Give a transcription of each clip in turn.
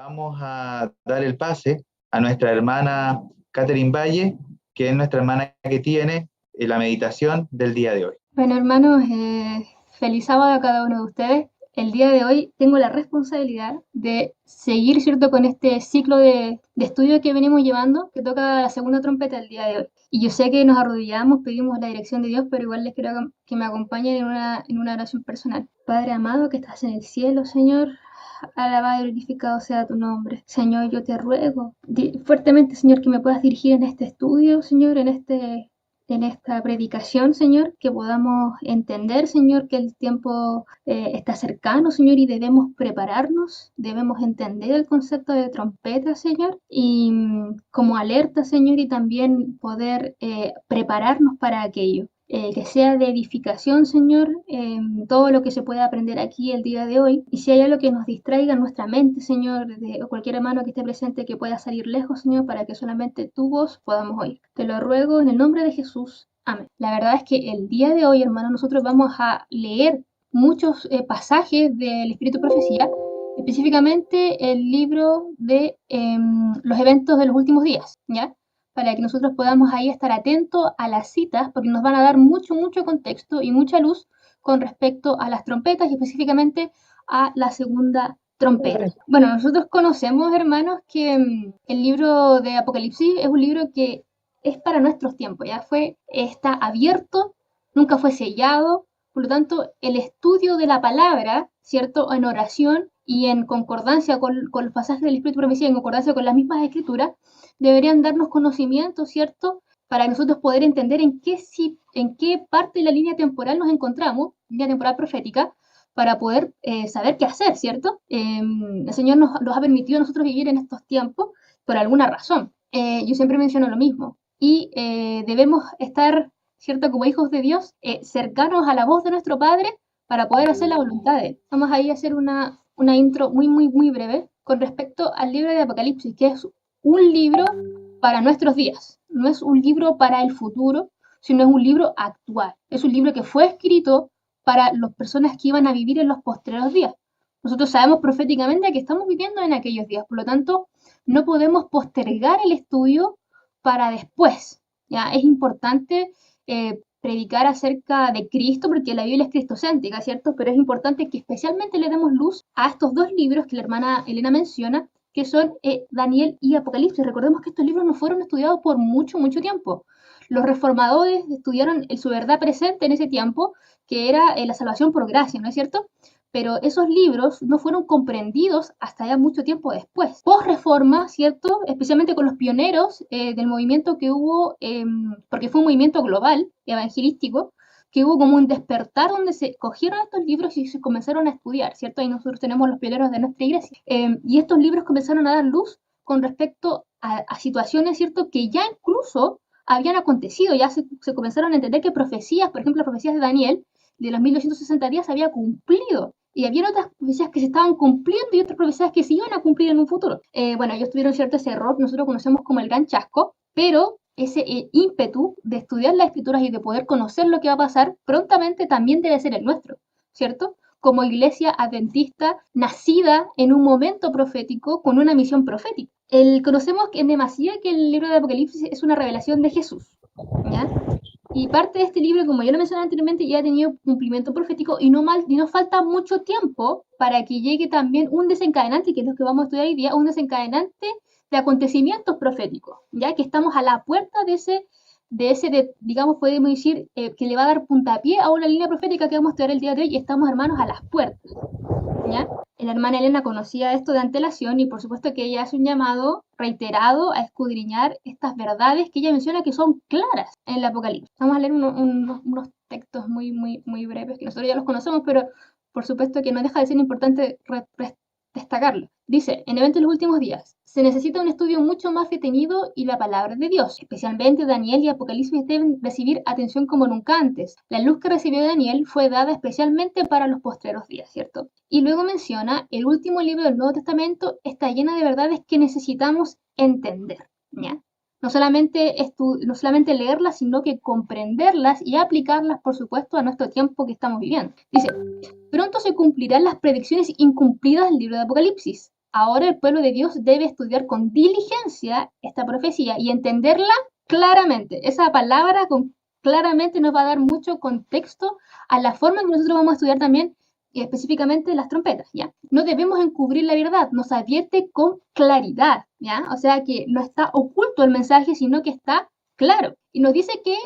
Vamos a dar el pase a nuestra hermana Catherine Valle, que es nuestra hermana que tiene la meditación del día de hoy. Bueno, hermanos, feliz sábado a cada uno de ustedes. El día de hoy tengo la responsabilidad de seguir, ¿cierto?, con este ciclo de estudio que venimos llevando, que toca la segunda trompeta el día de hoy. Y yo sé que nos arrodillamos, pedimos la dirección de Dios, pero igual les quiero que me acompañen en una oración personal. Padre amado que estás en el cielo, Señor, alabado y glorificado sea tu nombre. Señor, yo te ruego fuertemente, Señor, que me puedas dirigir en este estudio, Señor, en esta predicación, Señor, que podamos entender, Señor, que el tiempo está cercano, Señor, y debemos prepararnos, debemos entender el concepto de trompeta, Señor, y como alerta, Señor, y también poder prepararnos para aquello. Que sea de edificación, Señor, todo lo que se pueda aprender aquí el día de hoy. Y si hay algo que nos distraiga en nuestra mente, Señor, o cualquier hermano que esté presente que pueda salir lejos, Señor, para que solamente tu voz podamos oír. Te lo ruego en el nombre de Jesús. Amén. La verdad es que el día de hoy, hermano, nosotros vamos a leer muchos pasajes del Espíritu Profecía, específicamente el libro de los eventos de los últimos días, ¿ya? Para que nosotros podamos ahí estar atentos a las citas, porque nos van a dar mucho contexto y mucha luz con respecto a las trompetas y específicamente a la segunda trompeta. Bueno, nosotros conocemos, hermanos, que el libro de Apocalipsis es un libro que es para nuestros tiempos, está abierto, nunca fue sellado, por lo tanto, el estudio de la palabra, ¿cierto?, en oración y en concordancia con los pasajes del Espíritu Profecía, en concordancia con las mismas escrituras, deberían darnos conocimiento, ¿cierto?, para nosotros poder entender en qué parte de la línea temporal nos encontramos, línea temporal profética, para poder saber qué hacer, ¿cierto? El Señor nos ha permitido a nosotros vivir en estos tiempos por alguna razón. Yo siempre menciono lo mismo. Y debemos estar, ¿cierto?, como hijos de Dios, cercanos a la voz de nuestro Padre para poder hacer la voluntad de Él. Vamos ahí a hacer una intro muy breve con respecto al libro de Apocalipsis, que es un libro para nuestros días. No es un libro para el futuro, sino es un libro actual. Es un libro que fue escrito para las personas que iban a vivir en los postreros días. Nosotros sabemos proféticamente que estamos viviendo en aquellos días, por lo tanto, no podemos postergar el estudio para después. ¿Ya? Es importante predicar acerca de Cristo, porque la Biblia es cristocéntrica, ¿cierto? Pero es importante que especialmente le demos luz a estos dos libros que la hermana Elena menciona, que son Daniel y Apocalipsis. Recordemos que estos libros no fueron estudiados por mucho tiempo. Los reformadores estudiaron su verdad presente en ese tiempo, que era la salvación por gracia, ¿no es cierto? Pero esos libros no fueron comprendidos hasta ya mucho tiempo después. Post-reforma, ¿cierto? Especialmente con los pioneros del movimiento que hubo, porque fue un movimiento global, evangelístico, que hubo como un despertar donde se cogieron estos libros y se comenzaron a estudiar, ¿cierto? Ahí nosotros tenemos los pioneros de nuestra iglesia. Y estos libros comenzaron a dar luz con respecto a situaciones, ¿cierto?, que ya incluso habían acontecido, ya se comenzaron a entender que profecías, por ejemplo, las profecías de Daniel, de los 1260 días, se había cumplido. Y había otras profecías que se estaban cumpliendo y otras profecías que se iban a cumplir en un futuro. Bueno, ellos tuvieron cierto ese error, nosotros conocemos como el gran chasco, pero ese ímpetu de estudiar las escrituras y de poder conocer lo que va a pasar prontamente también debe ser el nuestro, ¿cierto? Como iglesia adventista nacida en un momento profético con una misión profética. Conocemos en demasía que el libro de Apocalipsis es una revelación de Jesús, ¿ya? Y parte de este libro, como yo lo mencioné anteriormente, ya ha tenido cumplimiento profético y no falta mucho tiempo para que llegue también un desencadenante, que es lo que vamos a estudiar hoy día, un desencadenante de acontecimientos proféticos, ya que estamos a la puerta digamos, podemos decir, que le va a dar puntapié a una línea profética que vamos a estudiar el día de hoy y estamos, hermanos, a las puertas, ¿ya? La hermana Elena conocía esto de antelación y por supuesto que ella hace un llamado reiterado a escudriñar estas verdades que ella menciona que son claras en el Apocalipsis. Vamos a leer unos textos muy breves que nosotros ya los conocemos, pero por supuesto que no deja de ser importante destacarlo. Dice, en eventos de los últimos días, se necesita un estudio mucho más detenido y la palabra de Dios. Especialmente Daniel y Apocalipsis deben recibir atención como nunca antes. La luz que recibió Daniel fue dada especialmente para los postreros días, ¿cierto? Y luego menciona, el último libro del Nuevo Testamento está llena de verdades que necesitamos entender, ¿ya? No solamente leerlas, sino que comprenderlas y aplicarlas, por supuesto, a nuestro tiempo que estamos viviendo. Dice, pronto se cumplirán las predicciones incumplidas del libro de Apocalipsis. ahora el pueblo de Dios debe estudiar con diligencia esta profecía y entenderla claramente. Esa palabra claramente nos va a dar mucho contexto a la forma en que nosotros vamos a estudiar también específicamente las trompetas, ¿ya? No debemos encubrir la verdad, nos advierte con claridad, ¿ya? O sea que no está oculto el mensaje, sino que está claro. Y nos dice que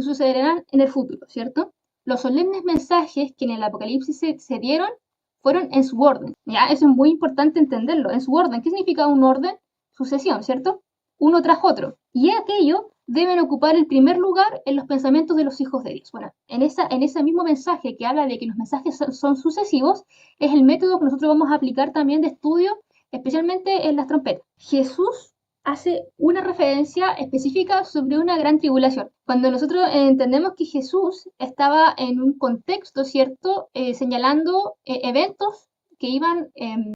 sucederán en el futuro, ¿cierto? Los solemnes mensajes que en el Apocalipsis se dieron fueron en su orden, ¿ya? Eso es muy importante entenderlo, en su orden. ¿Qué significa un orden? Sucesión, ¿cierto? Uno tras otro. Y aquello deben ocupar el primer lugar en los pensamientos de los hijos de Dios. Bueno, en ese mismo mensaje que habla de que los mensajes son sucesivos, es el método que nosotros vamos a aplicar también de estudio, especialmente en las trompetas. Jesús hace una referencia específica sobre una gran tribulación. Cuando nosotros entendemos que Jesús estaba en un contexto, ¿cierto? Señalando eventos que iban,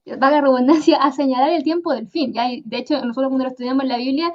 valga la redundancia, a señalar el tiempo del fin. ¿Ya? Y de hecho, nosotros cuando lo estudiamos en la Biblia,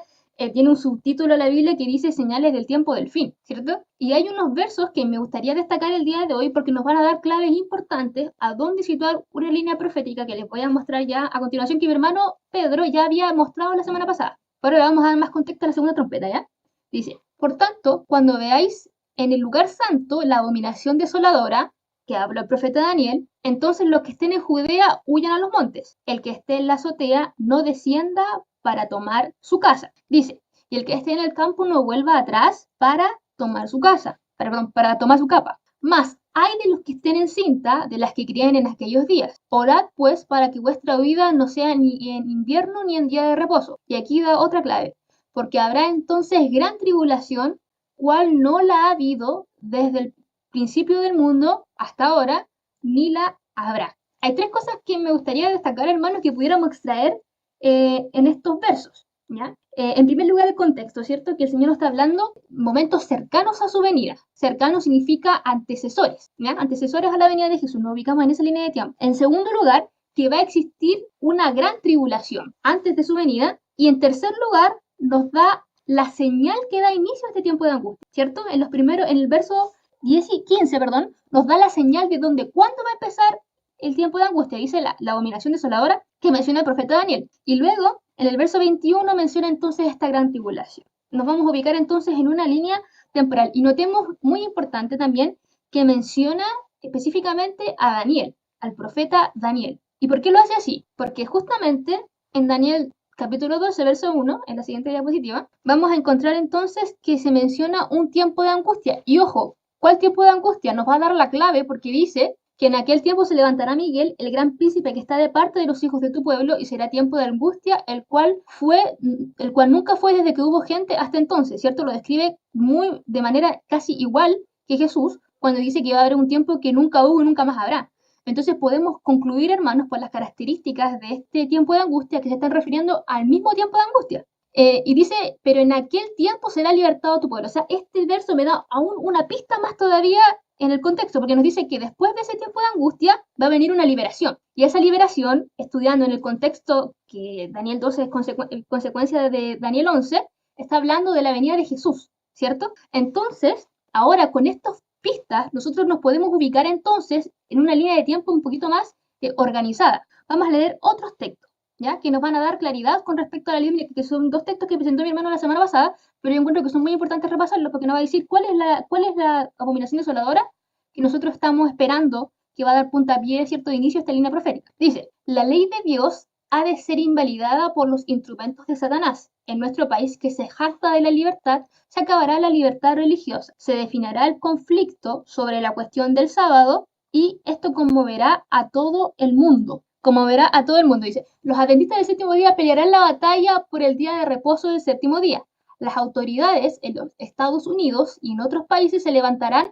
tiene un subtítulo en la Biblia que dice señales del tiempo del fin, ¿cierto? Y hay unos versos que me gustaría destacar el día de hoy porque nos van a dar claves importantes a dónde situar una línea profética que les voy a mostrar ya a continuación, que mi hermano Pedro ya había mostrado la semana pasada. Pero le vamos a dar más contexto a la segunda trompeta, ¿ya? Dice, por tanto, cuando veáis en el lugar santo la abominación desoladora, que habla el profeta Daniel, entonces los que estén en Judea huyan a los montes. El que esté en la azotea no descienda para tomar su casa. Dice, y el que esté en el campo no vuelva atrás para tomar su casa, para tomar su capa. Mas hay de los que estén en cinta, de las que crían en aquellos días. Orad pues para que vuestra huida no sea ni en invierno ni en día de reposo. Y aquí da otra clave, porque habrá entonces gran tribulación, cual no la ha habido desde el principio del mundo hasta ahora, ni la habrá. Hay tres cosas que me gustaría destacar, hermanos, que pudiéramos extraer en estos versos, ¿ya? En primer lugar, el contexto, ¿cierto? Que el Señor nos está hablando momentos cercanos a su venida. Cercano significa antecesores, ¿ya? Antecesores a la venida de Jesús, nos ubicamos en esa línea de tiempo. En segundo lugar, que va a existir una gran tribulación antes de su venida. Y en tercer lugar, nos da la señal que da inicio a este tiempo de angustia, ¿cierto? En el verso 10 y 15, perdón, nos da la señal de cuándo va a empezar el tiempo de angustia, dice la abominación desoladora que menciona el profeta Daniel. Y luego, en el verso 21, menciona entonces esta gran tribulación. Nos vamos a ubicar entonces en una línea temporal. Y notemos, muy importante también, que menciona específicamente a Daniel, al profeta Daniel. ¿Y por qué lo hace así? Porque justamente en Daniel capítulo 12, verso 1, en la siguiente diapositiva, vamos a encontrar entonces que se menciona un tiempo de angustia. Y ojo, ¿cuál tiempo de angustia? Nos va a dar la clave porque dice que en aquel tiempo se levantará Miguel, el gran príncipe que está de parte de los hijos de tu pueblo, y será tiempo de angustia, el cual nunca fue desde que hubo gente hasta entonces, ¿cierto? Lo describe de manera casi igual que Jesús, cuando dice que va a haber un tiempo que nunca hubo y nunca más habrá. Entonces podemos concluir, hermanos, por las características de este tiempo de angustia, que se están refiriendo al mismo tiempo de angustia. Y dice, pero en aquel tiempo será libertado tu pueblo. O sea, este verso me da aún una pista más todavía en el contexto, porque nos dice que después de ese tiempo de angustia va a venir una liberación. Y esa liberación, estudiando en el contexto que Daniel 12 es consecuencia de Daniel 11, está hablando de la venida de Jesús, ¿cierto? Entonces, ahora con estas pistas, nosotros nos podemos ubicar entonces en una línea de tiempo un poquito más organizada. Vamos a leer otros textos, ¿ya? Que nos van a dar claridad con respecto a la Biblia, que son dos textos que presentó mi hermano la semana pasada, pero yo encuentro que son muy importantes repasarlos porque nos va a decir cuál es la abominación desoladora que nosotros estamos esperando que va a dar puntapié, ¿cierto?, de inicio a esta línea profética. Dice, la ley de Dios ha de ser invalidada por los instrumentos de Satanás. En nuestro país, que se jacta de la libertad, se acabará la libertad religiosa. Se definirá el conflicto sobre la cuestión del sábado y esto conmoverá a todo el mundo. Conmoverá a todo el mundo. Dice, los adventistas del séptimo día pelearán la batalla por el día de reposo del séptimo día. Las autoridades en los Estados Unidos y en otros países se levantarán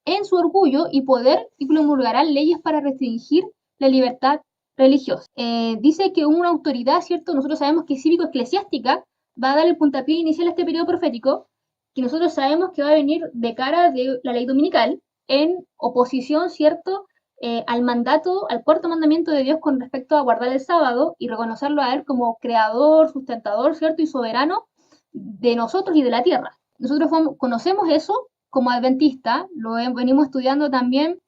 en su orgullo y poder y promulgarán leyes para restringir la libertad religiosa. Dice que una autoridad, ¿cierto? Nosotros sabemos que cívico-eclesiástica va a dar el puntapié inicial a este periodo profético, que nosotros sabemos que va a venir de cara de la ley dominical, en oposición, ¿cierto?, al mandato, al cuarto mandamiento de Dios con respecto a guardar el sábado y reconocerlo a Él como creador, sustentador, ¿cierto?, y soberano de nosotros y de la tierra. Nosotros conocemos eso como adventistas, venimos estudiando también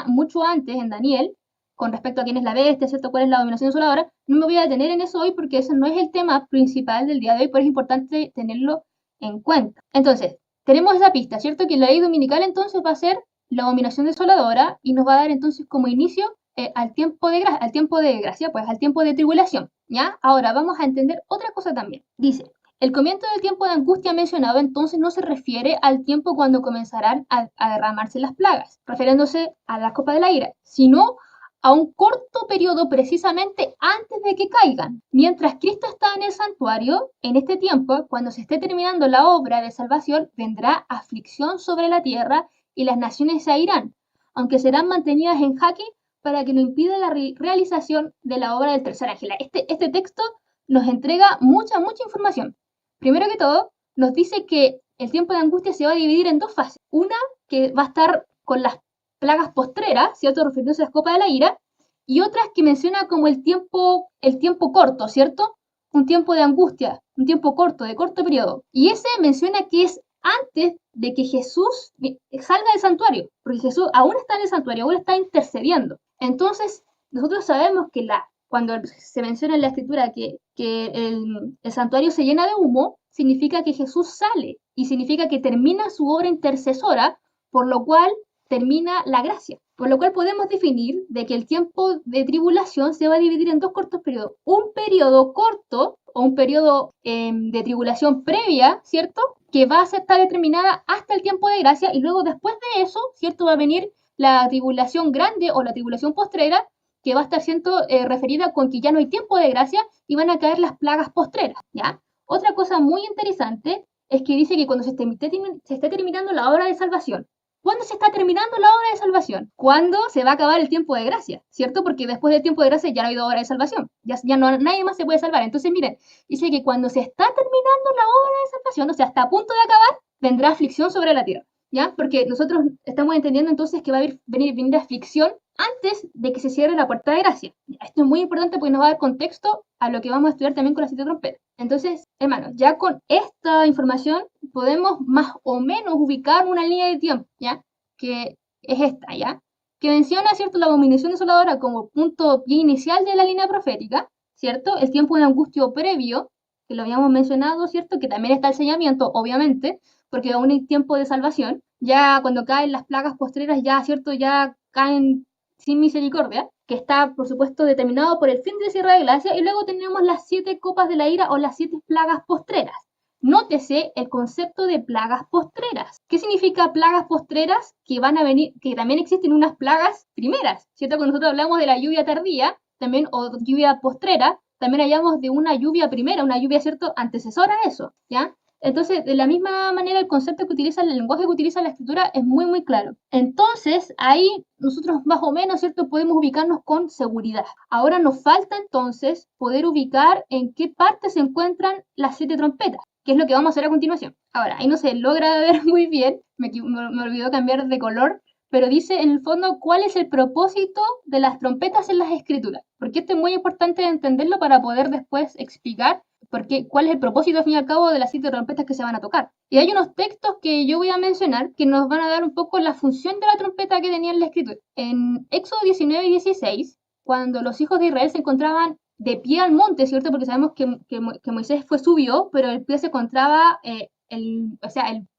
mucho antes en Daniel, con respecto a quién es la bestia, ¿cierto? Cuál es la dominación desoladora. No me voy a detener en eso hoy porque ese no es el tema principal del día de hoy, pero es importante tenerlo en cuenta. Entonces, tenemos esa pista, ¿cierto? Que la ley dominical entonces va a ser la dominación desoladora y nos va a dar entonces como inicio al tiempo de gracia, pues al tiempo de tribulación, ¿ya? Ahora vamos a entender otra cosa también. Dice, el comienzo del tiempo de angustia mencionado entonces no se refiere al tiempo cuando comenzarán a derramarse las plagas, refiriéndose a la copa de la ira, sino a un corto periodo precisamente antes de que caigan. Mientras Cristo está en el santuario, en este tiempo, cuando se esté terminando la obra de salvación, vendrá aflicción sobre la tierra y las naciones se irán, aunque serán mantenidas en jaque para que no impida la realización de la obra del tercer ángel. Este texto nos entrega mucha información. Primero que todo, nos dice que el tiempo de angustia se va a dividir en dos fases. Una que va a estar con las plagas postreras, ¿cierto? Refiriéndose a la copa de la ira, y otras que menciona como el tiempo corto, ¿cierto? Un tiempo de angustia, un tiempo corto, de corto periodo. Y ese menciona que es antes de que Jesús salga del santuario, porque Jesús aún está en el santuario, aún está intercediendo. Entonces, nosotros sabemos que cuando se menciona en la escritura que el santuario se llena de humo, significa que Jesús sale y significa que termina su obra intercesora, por lo cual termina la gracia. Por lo cual podemos definir de que el tiempo de tribulación se va a dividir en dos cortos periodos. Un periodo corto o un periodo de tribulación previa, ¿cierto? Que va a estar determinada hasta el tiempo de gracia y luego después de eso, ¿cierto? Va a venir la tribulación grande o la tribulación postrera, que va a estar siendo referida con que ya no hay tiempo de gracia y van a caer las plagas postreras, ¿ya? Otra cosa muy interesante es que dice que cuando se esté terminando la obra de salvación, ¿cuándo se está terminando la obra de salvación? ¿Cuándo se va a acabar el tiempo de gracia? ¿Cierto? Porque después del tiempo de gracia ya no ha habido obra de salvación. Ya no, nadie más se puede salvar. Entonces, miren, dice que cuando se está terminando la obra de salvación, o sea, está a punto de acabar, vendrá aflicción sobre la tierra. ¿Ya? Porque nosotros estamos entendiendo entonces que va a venir aflicción antes de que se cierre la puerta de gracia. Esto es muy importante porque nos va a dar contexto a lo que vamos a estudiar también con la 7 trompeta. Entonces, hermanos, ya con esta información podemos más o menos ubicar una línea de tiempo, ¿ya? Que es esta, ¿ya? Que menciona, ¿cierto?, la dominación desoladora como punto pie inicial de la línea profética, ¿cierto? El tiempo de angustia previo, que lo habíamos mencionado, ¿cierto? Que también está el sellamiento, obviamente, porque aún hay tiempo de salvación. Ya cuando caen las plagas postreras, ya, ¿cierto? Ya caen sin misericordia, que está, por supuesto, determinado por el fin de cierre de gracia, y luego tenemos las 7 copas de la ira o las 7 plagas postreras. Nótese el concepto de plagas postreras. ¿Qué significa plagas postreras? Que van a venir, que también existen unas plagas primeras, ¿cierto? Cuando nosotros hablamos de la lluvia tardía, también, o lluvia postrera, también hablamos de una lluvia primera, una lluvia, ¿cierto?, antecesora a eso, ¿ya? Entonces, de la misma manera, el concepto que utiliza, el lenguaje que utiliza la escritura es muy claro. Entonces, ahí nosotros más o menos, ¿cierto?, podemos ubicarnos con seguridad. Ahora nos falta entonces poder ubicar en qué parte se encuentran las 7 trompetas, que es lo que vamos a hacer a continuación. Ahora, ahí no se logra ver muy bien, me olvidó cambiar de color, pero dice en el fondo cuál es el propósito de las trompetas en las escrituras. Porque esto es muy importante entenderlo para poder después explicar cuál es el propósito al fin y al cabo de las 7 trompetas que se van a tocar. Y hay unos textos que yo voy a mencionar que nos van a dar un poco la función de la trompeta que tenía en la escritura. En Éxodo 19 y 16, cuando los hijos de Israel se encontraban de pie al monte, ¿cierto? Porque sabemos que Moisés subió, pero el pie se encontraba, el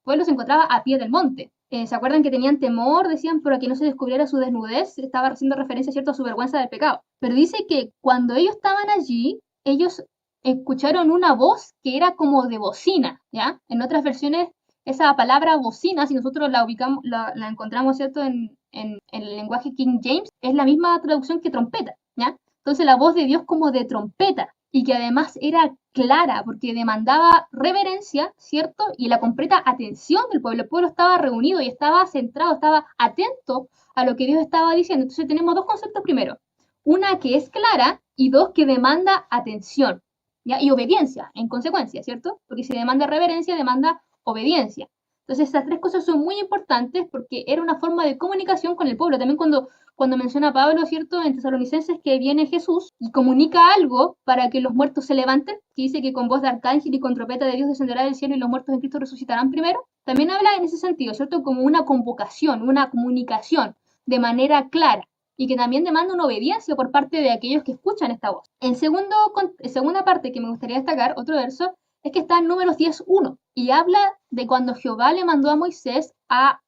pueblo se encontraba a pie del monte. ¿Se acuerdan que tenían temor? Decían, para que no se descubriera su desnudez. Estaba haciendo referencia, ¿cierto?, a su vergüenza del pecado. Pero dice que cuando ellos estaban allí, ellos escucharon una voz que era como de bocina, ¿ya? En otras versiones, esa palabra bocina, si nosotros la ubicamos, la encontramos, ¿cierto?, en el lenguaje King James, es la misma traducción que trompeta, ¿ya? Entonces la voz de Dios como de trompeta, y que además era clara, porque demandaba reverencia, ¿cierto?, y la completa atención del pueblo. El pueblo estaba reunido y estaba centrado, estaba atento a lo que Dios estaba diciendo. Entonces tenemos dos conceptos primero. Una que es clara y dos que demanda atención, ¿ya? Y obediencia, en consecuencia, ¿cierto? Porque si demanda reverencia, demanda obediencia. Entonces, estas tres cosas son muy importantes porque era una forma de comunicación con el pueblo. También cuando menciona Pablo, ¿cierto?, en Tesalonicenses, que viene Jesús y comunica algo para que los muertos se levanten, que dice que con voz de arcángel y con trompeta de Dios descenderá del cielo y los muertos en Cristo resucitarán primero. También habla en ese sentido, ¿cierto?, como una convocación, una comunicación de manera clara. y que también demanda una obediencia por parte de aquellos que escuchan esta voz. En segunda parte que me gustaría destacar, otro verso, es que está en Números 10:1 y habla de cuando Jehová le mandó a Moisés a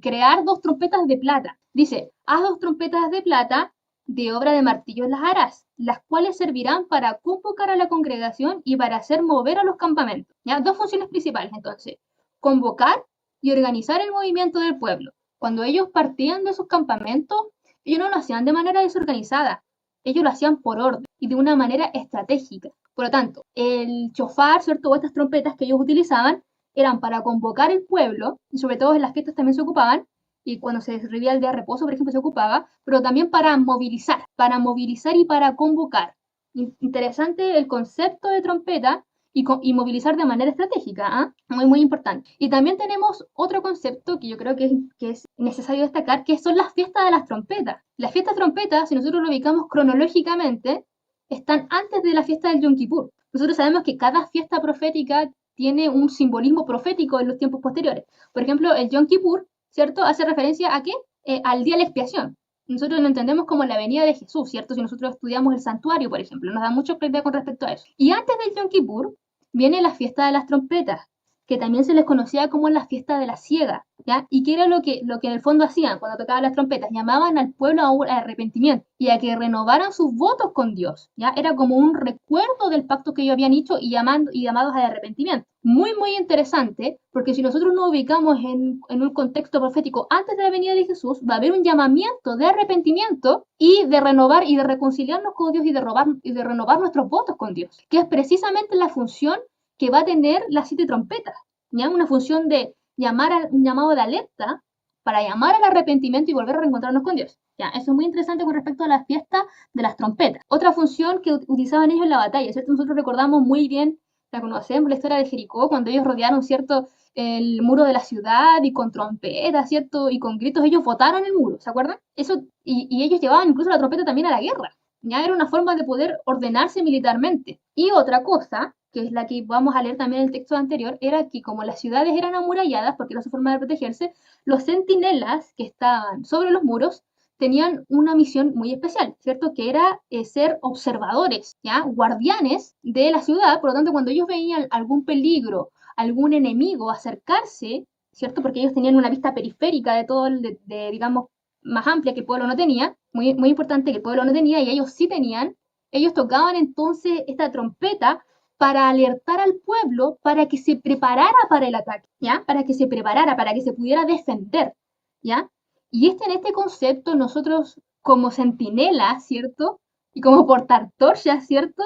crear 2 trompetas de plata. Dice, haz 2 trompetas de plata de obra de martillos las harás, las cuales servirán para convocar a la congregación y para hacer mover a los campamentos. ¿Ya? 2 funciones principales entonces, convocar y organizar el movimiento del pueblo. Cuando ellos partían de sus campamentos, ellos no lo hacían de manera desorganizada, ellos lo hacían por orden y de una manera estratégica. Por lo tanto, el chofar, ¿cierto? O estas trompetas que ellos utilizaban eran para convocar el pueblo, y sobre todo en las fiestas también se ocupaban, y cuando se revivía el día de reposo, por ejemplo, se ocupaba, pero también para movilizar y para convocar. Interesante el concepto de trompeta y movilizar de manera estratégica, ¿eh? Muy, muy importante. Y también tenemos otro concepto que yo creo que es necesario destacar, que son las fiestas de las trompetas. Las fiestas trompetas, si nosotros lo ubicamos cronológicamente, están antes de la fiesta del Yom Kippur. Nosotros sabemos que cada fiesta profética tiene un simbolismo profético en los tiempos posteriores. Por ejemplo, el Yom Kippur, ¿cierto? Hace referencia a qué? Al día de la expiación. Nosotros lo entendemos como la venida de Jesús, ¿cierto? Si nosotros estudiamos el santuario, por ejemplo, nos da mucho claridad con respecto a eso. Y antes del Yom Kippur viene la fiesta de las trompetas, que también se les conocía como la fiesta de la siega, ¿ya? ¿Y qué era lo que en el fondo hacían cuando tocaban las trompetas? Llamaban al pueblo a un arrepentimiento y a que renovaran sus votos con Dios, ¿ya? Era como un recuerdo del pacto que ellos habían hecho y llamados al arrepentimiento. Muy, muy interesante, porque si nosotros nos ubicamos en un contexto profético antes de la venida de Jesús, va a haber un llamamiento de arrepentimiento y de renovar y de reconciliarnos con Dios y de renovar nuestros votos con Dios, que es precisamente la función que va a tener las 7 trompetas, ¿ya? Una función de un llamado de alerta para llamar al arrepentimiento y volver a reencontrarnos con Dios. ¿Ya? Eso es muy interesante con respecto a la fiesta de las trompetas. Otra función que utilizaban ellos en la batalla, ¿cierto? Nosotros recordamos muy bien, la conocemos, la historia de Jericó, cuando ellos rodearon, ¿cierto?, el muro de la ciudad y con trompetas, ¿cierto? Y con gritos ellos botaron el muro, ¿se acuerdan? Eso, y ellos llevaban incluso la trompeta también a la guerra. Ya era una forma de poder ordenarse militarmente. Y otra cosa, que es la que vamos a leer también en el texto anterior, era que como las ciudades eran amuralladas, porque era su forma de protegerse, los centinelas que estaban sobre los muros tenían una misión muy especial, ¿cierto? Que era ser observadores, ¿ya? Guardianes de la ciudad. Por lo tanto, cuando ellos veían algún peligro, algún enemigo acercarse, ¿cierto? Porque ellos tenían una vista periférica de todo, digamos, más amplia que el pueblo no tenía, muy, muy importante que el pueblo no tenía y ellos sí tenían, ellos tocaban entonces esta trompeta para alertar al pueblo para que se preparara para el ataque, ¿ya? Para que se preparara, para que se pudiera defender, ¿ya? Y en este concepto nosotros como centinelas, ¿cierto? Y como portartorchas, ¿cierto?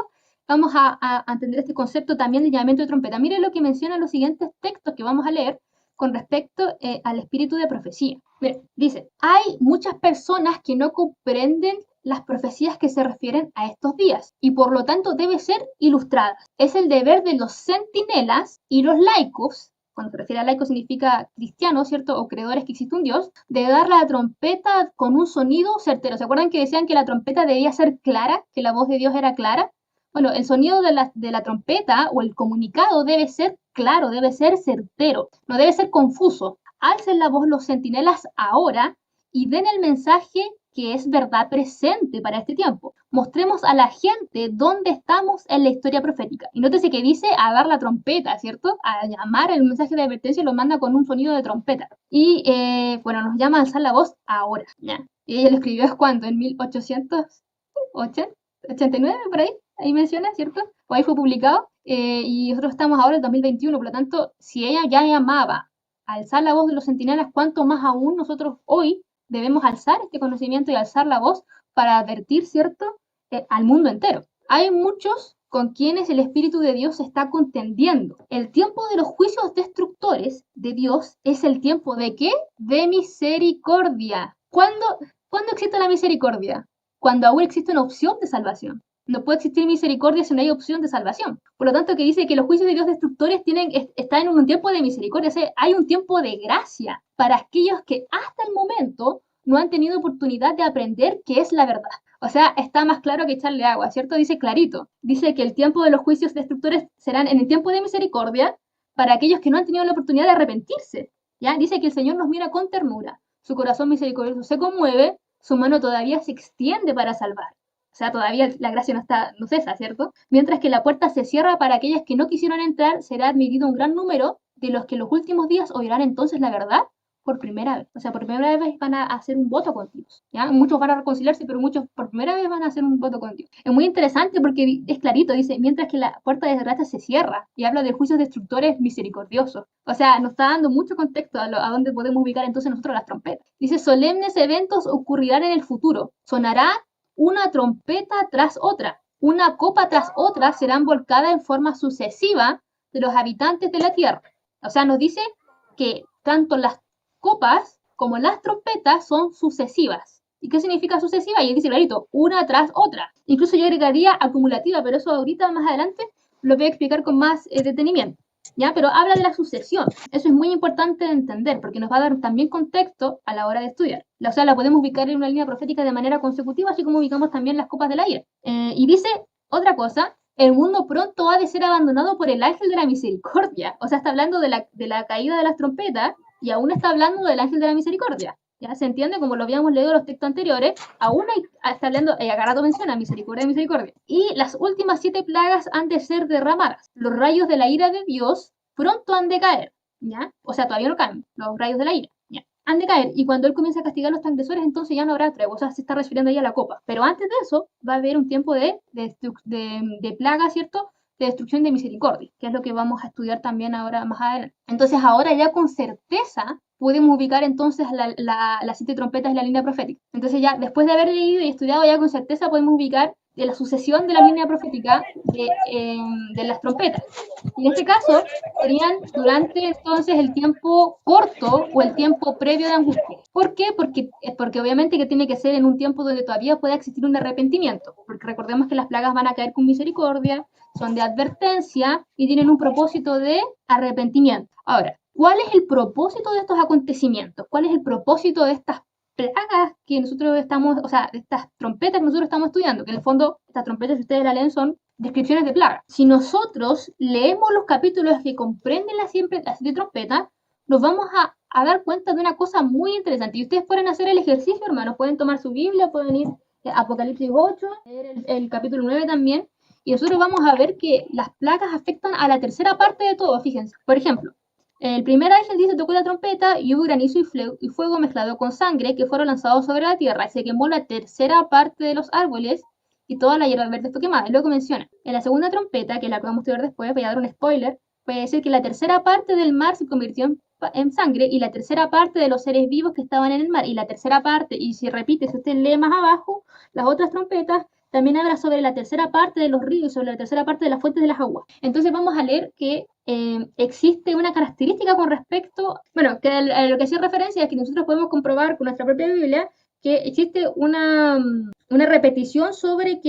Vamos a entender este concepto también de llamamiento de trompeta. Miren lo que mencionan los siguientes textos que vamos a leer con respecto al espíritu de profecía. Miren, dice, hay muchas personas que no comprenden las profecías que se refieren a estos días y por lo tanto debe ser ilustradas. Es el deber de los centinelas y los laicos, cuando se refiere a laicos significa cristianos, ¿cierto? O creedores que existe un Dios, de dar la trompeta con un sonido certero. ¿Se acuerdan que decían que la trompeta debía ser clara, que la voz de Dios era clara? Bueno, el sonido de la trompeta o el comunicado debe ser claro, debe ser certero, no debe ser confuso. Alcen la voz los centinelas ahora y den el mensaje que es verdad presente para este tiempo. Mostremos a la gente dónde estamos en la historia profética. Y nótese que dice a dar la trompeta, ¿cierto? A llamar el mensaje de advertencia y lo manda con un sonido de trompeta. Y bueno, nos llama a alzar la voz ahora, ¿ya? Y ella lo escribió es cuando, en 1889, por ahí menciona, ¿cierto? O ahí fue publicado. Y nosotros estamos ahora en 2021, por lo tanto, si ella ya llamaba a alzar la voz de los centinelas, ¿cuánto más aún nosotros hoy debemos alzar este conocimiento y alzar la voz para advertir, ¿cierto?, al mundo entero? Hay muchos con quienes el Espíritu de Dios está contendiendo. El tiempo de los juicios destructores de Dios es el tiempo ¿de qué? De misericordia. ¿Cuándo existe la misericordia? Cuando aún existe una opción de salvación. No puede existir misericordia si no hay opción de salvación. Por lo tanto, que dice que los juicios de Dios destructores están en un tiempo de misericordia. O sea, hay un tiempo de gracia para aquellos que hasta el momento no han tenido oportunidad de aprender qué es la verdad. O sea, está más claro que echarle agua, ¿cierto? Dice clarito. Dice que el tiempo de los juicios destructores serán en el tiempo de misericordia para aquellos que no han tenido la oportunidad de arrepentirse. ¿Ya? Dice que el Señor nos mira con ternura. Su corazón misericordioso se conmueve su mano todavía se extiende para salvar. O sea, todavía la gracia no cesa, ¿cierto? Mientras que la puerta se cierra para aquellas que no quisieron entrar, será admitido un gran número de los que en los últimos días oirán entonces la verdad por primera vez. O sea, por primera vez van a hacer un voto con Dios, ¿ya? Muchos van a reconciliarse, pero muchos por primera vez van a hacer un voto con Dios. Es muy interesante porque es clarito, dice, mientras que la puerta de desgracia se cierra, y habla de juicios destructores misericordiosos. O sea, nos está dando mucho contexto a dónde podemos ubicar entonces nosotros las trompetas. Dice, solemnes eventos ocurrirán en el futuro. Sonará una trompeta tras otra. Una copa tras otra serán volcadas en forma sucesiva de los habitantes de la tierra. O sea, nos dice que tanto las copas como las trompetas son sucesivas. ¿Y qué significa sucesiva? Y dice clarito, una tras otra. Incluso yo agregaría acumulativa, pero eso ahorita más adelante lo voy a explicar con más detenimiento. ¿Ya? Pero habla de la sucesión. Eso es muy importante de entender porque nos va a dar también contexto a la hora de estudiar. O sea, la podemos ubicar en una línea profética de manera consecutiva, así como ubicamos también las copas del aire. Y dice otra cosa, el mundo pronto ha de ser abandonado por el ángel de la misericordia. O sea, está hablando de la caída de las trompetas y aún está hablando del ángel de la misericordia. ¿Ya? ¿Se entiende? Como lo habíamos leído en los textos anteriores, aún está hablando, acá rato menciona misericordia, misericordia. Y las últimas 7 plagas han de ser derramadas. Los rayos de la ira de Dios pronto han de caer, ¿ya? O sea, todavía no caen los rayos de la ira, ¿ya? Han de caer, y cuando Él comienza a castigar a los transgresores, entonces ya no habrá tregua, o sea, se está refiriendo ahí a la copa. Pero antes de eso, va a haber un tiempo de plaga, ¿cierto? De destrucción de misericordia, que es lo que vamos a estudiar también ahora más adelante. Entonces ahora ya con certeza podemos ubicar entonces las 7 trompetas en la línea profética. Entonces ya después de haber leído y estudiado ya con certeza podemos ubicar de la sucesión de la línea profética de las trompetas. Y en este caso serían durante entonces el tiempo corto o el tiempo previo de angustia. ¿Por qué? Porque obviamente que tiene que ser en un tiempo donde todavía pueda existir un arrepentimiento, porque recordemos que las plagas van a caer con misericordia, son de advertencia y tienen un propósito de arrepentimiento. Ahora, ¿cuál es el propósito de estos acontecimientos? ¿Cuál es el propósito de estas plagas que nosotros estamos, o sea, de estas trompetas que nosotros estamos estudiando? Que en el fondo, estas trompetas, si ustedes la leen, son descripciones de plagas. Si nosotros leemos los capítulos que comprenden las 7 trompetas, nos vamos a dar cuenta de una cosa muy interesante. Y ustedes pueden hacer el ejercicio, hermanos, pueden tomar su Biblia, pueden ir a Apocalipsis 8, leer el capítulo 9 también, y nosotros vamos a ver que las plagas afectan a la tercera parte de todo, fíjense. Por ejemplo, el primer ángel dice, tocó la trompeta y hubo granizo y fuego mezclado con sangre que fueron lanzados sobre la tierra y se quemó la tercera parte de los árboles y toda la hierba verde fue quemada. Y luego menciona, en la segunda trompeta, que es la que vamos a estudiar después, voy a dar un spoiler, puede decir que la tercera parte del mar se convirtió en sangre y la tercera parte de los seres vivos que estaban en el mar y la tercera parte, y si repite, si usted lee más abajo, las otras trompetas, también habla sobre la tercera parte de los ríos, sobre la tercera parte de las fuentes de las aguas. Entonces vamos a leer que existe una característica con respecto, bueno, que a lo que hacía referencia es que nosotros podemos comprobar con nuestra propia Biblia que existe una repetición sobre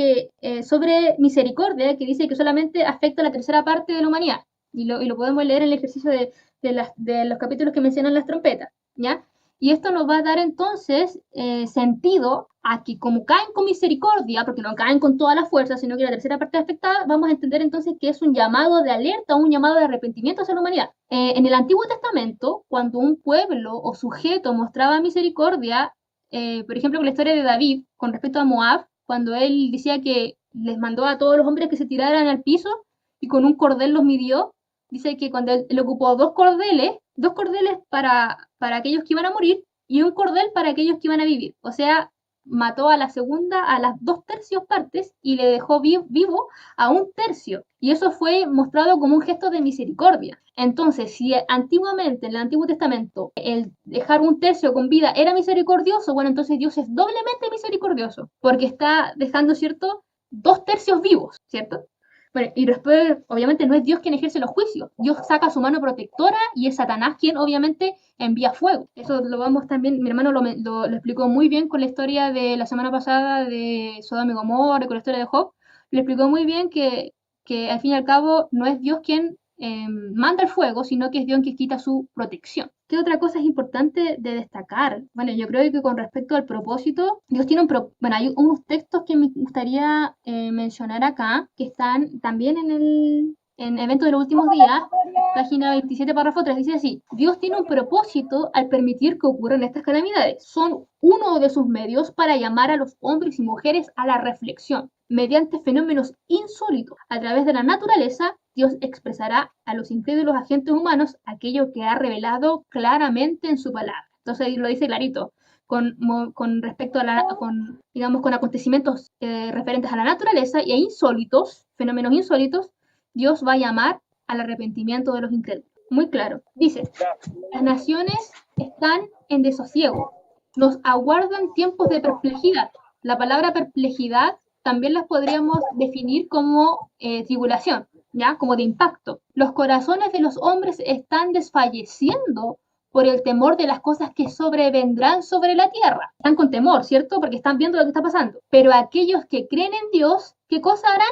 misericordia que dice que solamente afecta a la tercera parte de la humanidad. Y lo podemos leer en el ejercicio de los capítulos que mencionan las trompetas, ¿ya? Y esto nos va a dar entonces sentido a que como caen con misericordia, porque no caen con toda la fuerza, sino que la tercera parte afectada, vamos a entender entonces que es un llamado de alerta, un llamado de arrepentimiento hacia la humanidad. En el Antiguo Testamento, cuando un pueblo o sujeto mostraba misericordia, por ejemplo, con la historia de David con respecto a Moab, cuando él decía que les mandó a todos los hombres que se tiraran al piso y con un cordel los midió, dice que cuando él ocupó dos cordeles para aquellos que iban a morir y un cordel para aquellos que iban a vivir. O sea, mató a las 2/3 partes y le dejó vivo a 1/3. Y eso fue mostrado como un gesto de misericordia. Entonces, si antiguamente, en el Antiguo Testamento, el dejar 1/3 con vida era misericordioso, bueno, entonces Dios es doblemente misericordioso, porque está dejando, ¿cierto?, 2/3 vivos, ¿cierto? Bueno, y después, obviamente, no es Dios quien ejerce los juicios. Dios saca su mano protectora y es Satanás quien, obviamente, envía fuego. Eso lo vamos también, mi hermano lo explicó muy bien con la historia de la semana pasada de Sodoma y Gomorra, con la historia de Job. Le explicó muy bien que al fin y al cabo no es Dios quien manda el fuego, sino que es Dios quien quita su protección. ¿Qué otra cosa es importante de destacar? Bueno, yo creo que con respecto al propósito, Dios tiene bueno, hay unos textos que me gustaría mencionar acá, que están también en Eventos de los Últimos Días, página 27, párrafo 3, dice así: Dios tiene un propósito al permitir que ocurran estas calamidades. Son uno de sus medios para llamar a los hombres y mujeres a la reflexión. Mediante fenómenos insólitos a través de la naturaleza, Dios expresará a los incrédulos agentes humanos aquello que ha revelado claramente en su palabra. Entonces lo dice clarito. Con respecto a digamos, con acontecimientos referentes a la naturaleza y a insólitos, fenómenos insólitos, Dios va a llamar al arrepentimiento de los incrédulos. Muy claro. Dice, las naciones están en desosiego, nos aguardan tiempos de perplejidad. La palabra perplejidad también las podríamos definir como tribulación, ¿ya? Como de impacto. Los corazones de los hombres están desfalleciendo por el temor de las cosas que sobrevendrán sobre la tierra. Están con temor, ¿cierto? Porque están viendo lo que está pasando. Pero aquellos que creen en Dios, ¿qué cosa harán?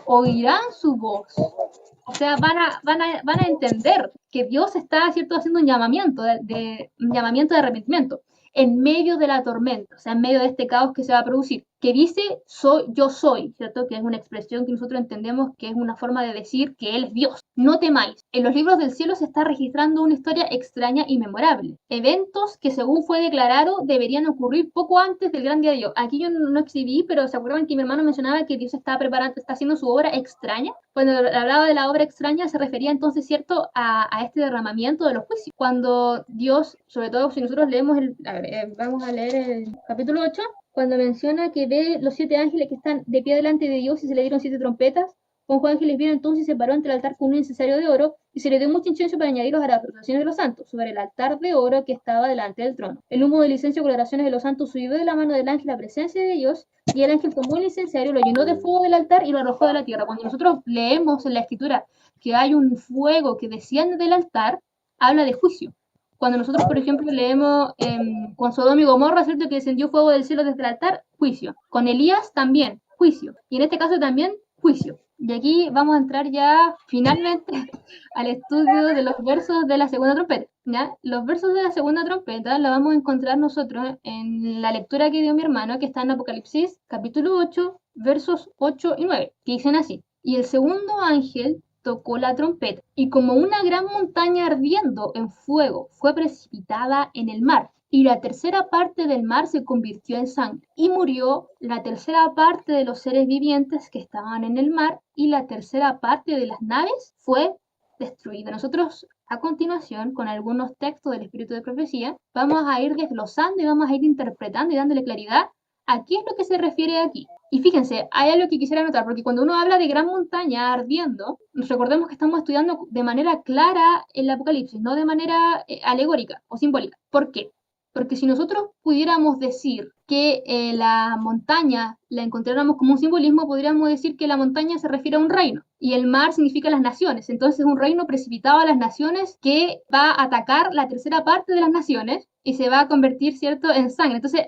Oirán su voz. O sea, van a entender que Dios está, ¿cierto?, haciendo un llamamiento un llamamiento de arrepentimiento en medio de la tormenta, o sea, en medio de este caos que se va a producir, que dice, yo soy, ¿cierto?, que es una expresión que nosotros entendemos que es una forma de decir que Él es Dios. No temáis. En los libros del cielo se está registrando una historia extraña y memorable. Eventos que, según fue declarado, deberían ocurrir poco antes del gran día de Dios. Aquí yo no exhibí, pero ¿se acuerdan que mi hermano mencionaba que Dios está preparando, está haciendo su obra extraña? Cuando hablaba de la obra extraña se refería entonces, ¿cierto?, a este derramamiento de los juicios. Cuando Dios, sobre todo si nosotros leemos vamos a leer el capítulo 8, cuando menciona que ve los 7 ángeles que están de pie delante de Dios y se le dieron 7 trompetas, Juan ángeles vino entonces y se paró ante el altar con un incensario de oro y se le dio mucho incienso para añadirlos a las oraciones de los santos, sobre el altar de oro que estaba delante del trono. El humo del incienso con las oraciones de los santos subió de la mano del ángel a presencia de Dios, y el ángel tomó el incensario, lo llenó de fuego del altar y lo arrojó de la tierra. Cuando nosotros leemos en la escritura que hay un fuego que desciende del altar, habla de juicio. Cuando nosotros, por ejemplo, leemos con Sodoma y Gomorra, ¿cierto?, que descendió fuego del cielo desde el altar, juicio. Con Elías también, juicio. Y en este caso también, juicio. Y aquí vamos a entrar ya finalmente al estudio de los versos de la segunda trompeta, ¿ya? Los versos de la segunda trompeta los vamos a encontrar nosotros en la lectura que dio mi hermano, que está en Apocalipsis, capítulo 8, versos 8 y 9, que dicen así: Y el segundo ángel tocó la trompeta, y como una gran montaña ardiendo en fuego fue precipitada en el mar, y la tercera parte del mar se convirtió en sangre, y murió la tercera parte de los seres vivientes que estaban en el mar, y la tercera parte de las naves fue destruida. Nosotros, a continuación, con algunos textos del Espíritu de Profecía, vamos a ir desglosando y vamos a ir interpretando y dándole claridad a qué es lo que se refiere aquí. Y fíjense, hay algo que quisiera anotar, porque cuando uno habla de gran montaña ardiendo, nos recordemos que estamos estudiando de manera clara el Apocalipsis, no de manera alegórica o simbólica. ¿Por qué? Porque si nosotros pudiéramos decir que la montaña la encontráramos como un simbolismo, podríamos decir que la montaña se refiere a un reino y el mar significa las naciones. Entonces es un reino precipitado a las naciones que va a atacar la tercera parte de las naciones y se va a convertir, ¿cierto?, en sangre. Entonces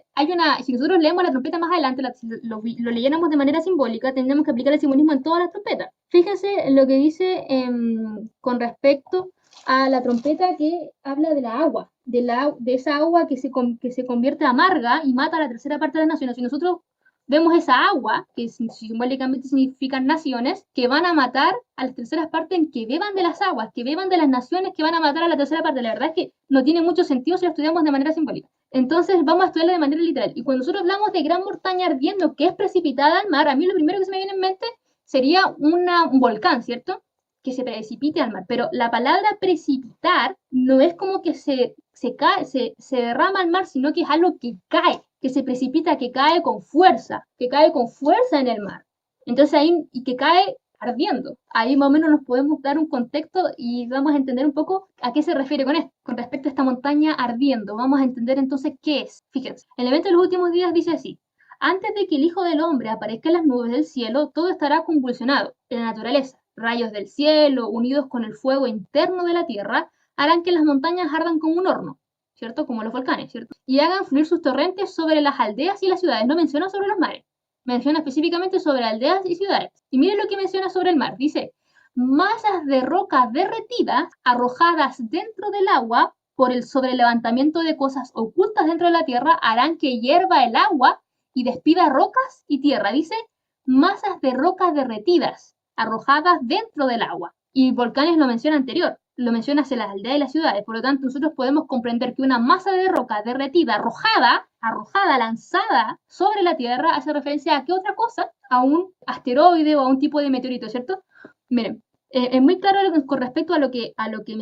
si nosotros leemos la trompeta más adelante, lo leyéramos de manera simbólica, tendríamos que aplicar el simbolismo en todas las trompetas. Fíjense lo que dice con respecto a la trompeta que habla de la agua, de esa agua que se convierte amarga y mata a la tercera parte de las naciones. Si nosotros vemos esa agua, que simbólicamente significan naciones, que van a matar a las terceras partes en que beban de las aguas, que beban de las naciones que van a matar a la tercera parte. La verdad es que no tiene mucho sentido si lo estudiamos de manera simbólica. Entonces vamos a estudiarlo de manera literal. Y cuando nosotros hablamos de gran montaña ardiendo que es precipitada al mar, a mí lo primero que se me viene en mente sería un volcán, ¿cierto?, que se precipite al mar, pero la palabra precipitar no es como que se derrama al mar, sino que es algo que cae, que se precipita, que cae con fuerza en el mar. Entonces ahí, y que cae ardiendo. Ahí más o menos nos podemos dar un contexto y vamos a entender un poco a qué se refiere con esto, con respecto a esta montaña ardiendo. Vamos a entender entonces qué es. Fíjense, el evento de los últimos días dice así: antes de que el Hijo del Hombre aparezca en las nubes del cielo, todo estará convulsionado en la naturaleza. Rayos del cielo, unidos con el fuego interno de la tierra, harán que las montañas ardan como un horno, ¿cierto? Como los volcanes, ¿cierto? Y hagan fluir sus torrentes sobre las aldeas y las ciudades. No menciona sobre los mares, menciona específicamente sobre aldeas y ciudades. Y miren lo que menciona sobre el mar. Dice: masas de roca derretidas arrojadas dentro del agua por el sobrelevantamiento de cosas ocultas dentro de la tierra harán que hierva el agua y despida rocas y tierra. Dice masas de rocas derretidas. arrojadas dentro del agua. Y volcanes lo menciona anterior, lo menciona hacia las aldeas y las ciudades. Por lo tanto, nosotros podemos comprender que una masa de roca derretida, arrojada, lanzada sobre la Tierra, hace referencia a qué otra cosa, a un asteroide o a un tipo de meteorito, ¿cierto? Miren, es muy claro con respecto a lo que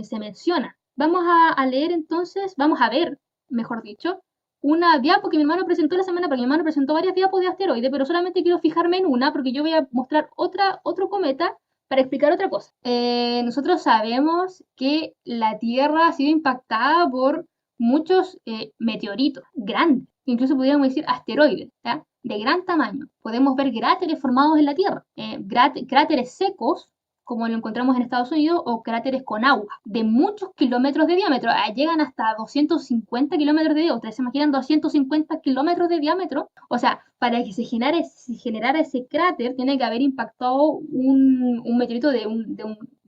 se menciona. Vamos a leer entonces, vamos a ver, mejor dicho, una diapo que mi hermano presentó la semana, porque mi hermano presentó varias diapos de asteroides, pero solamente quiero fijarme en una, porque yo voy a mostrar otro cometa para explicar otra cosa. Nosotros sabemos que la Tierra ha sido impactada por muchos meteoritos grandes, incluso podríamos decir asteroides, ¿ya? De gran tamaño. Podemos ver cráteres formados en la Tierra, cráteres secos, como lo encontramos en Estados Unidos, o cráteres con agua, de muchos kilómetros de diámetro. Llegan hasta 250 kilómetros de diámetro. ¿Ustedes se imaginan 250 kilómetros de diámetro? O sea, para que se generara ese cráter, tiene que haber impactado un meteorito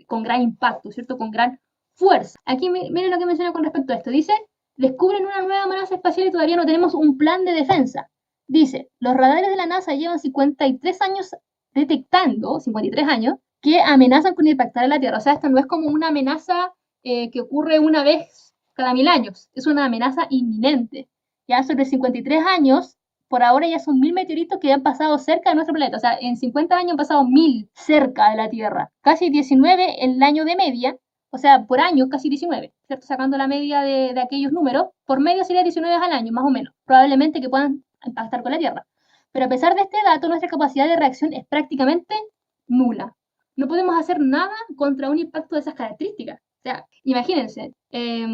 con gran impacto, ¿cierto? Con gran fuerza. Aquí miren lo que menciona con respecto a esto. Dice, descubren una nueva amenaza espacial y todavía no tenemos un plan de defensa. Dice, los radares de la NASA llevan 53 años detectando, 53 años, que amenazan con impactar a la Tierra. O sea, esto no es como una amenaza que ocurre una vez cada 1000 años, es una amenaza inminente. Ya sobre 53 años, por ahora ya son 1000 meteoritos que han pasado cerca de nuestro planeta. O sea, en 50 años han pasado 1000 cerca de la Tierra. Casi 19 el año de media, o sea, por año casi 19, ¿cierto? Sacando la media de aquellos números, por medio sería 19 al año, más o menos, probablemente que puedan impactar con la Tierra. Pero a pesar de este dato, nuestra capacidad de reacción es prácticamente nula. No podemos hacer nada contra un impacto de esas características. O sea, imagínense,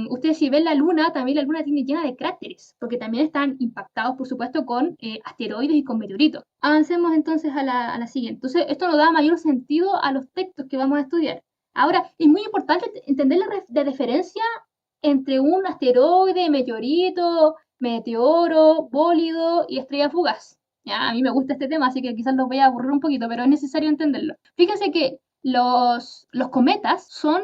ustedes si ven la Luna, también la Luna tiene llena de cráteres, porque también están impactados, por supuesto, con asteroides y con meteoritos. Avancemos entonces a la siguiente. Entonces, esto nos da mayor sentido a los textos que vamos a estudiar. Ahora, es muy importante entender la diferencia entre un asteroide, meteorito, meteoro, bólido y estrella fugaz. Ya, a mí me gusta este tema, así que quizás los voy a aburrir un poquito, pero es necesario entenderlo. Fíjense que los cometas son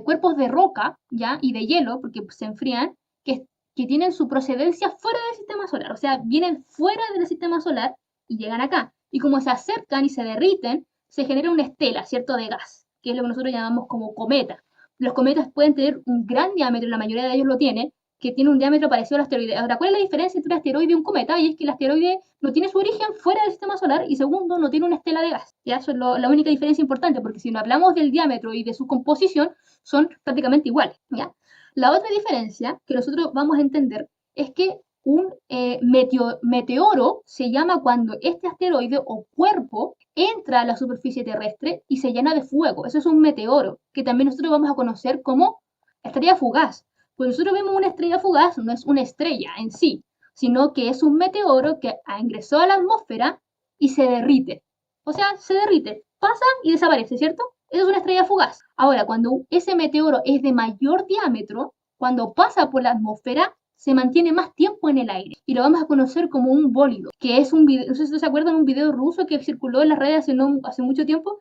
cuerpos de roca, ¿ya? Y de hielo, porque se enfrían, que tienen su procedencia fuera del sistema solar. O sea, vienen fuera del sistema solar y llegan acá. Y como se acercan y se derriten, se genera una estela, ¿cierto? De gas, que es lo que nosotros llamamos como cometa. Los cometas pueden tener un gran diámetro, la mayoría de ellos lo tienen, que tiene un diámetro parecido al asteroide. Ahora, ¿cuál es la diferencia entre un asteroide y un cometa? Y es que el asteroide no tiene su origen fuera del sistema solar y segundo, no tiene una estela de gas. ¿Ya? Eso es la única diferencia importante, porque si no hablamos del diámetro y de su composición, son prácticamente iguales. ¿Ya? La otra diferencia que nosotros vamos a entender es que un meteoro se llama cuando este asteroide o cuerpo entra a la superficie terrestre y se llena de fuego. Eso es un meteoro, que también nosotros vamos a conocer como estrella fugaz. Cuando nosotros vemos una estrella fugaz, no es una estrella en sí, sino que es un meteoro que ingresó a la atmósfera y se derrite. O sea, se derrite, pasa y desaparece, ¿cierto? Eso es una estrella fugaz. Ahora, cuando ese meteoro es de mayor diámetro, cuando pasa por la atmósfera, se mantiene más tiempo en el aire y lo vamos a conocer como un bólido, que es un video, no sé si se acuerdan, un video ruso que circuló en las redes hace mucho tiempo,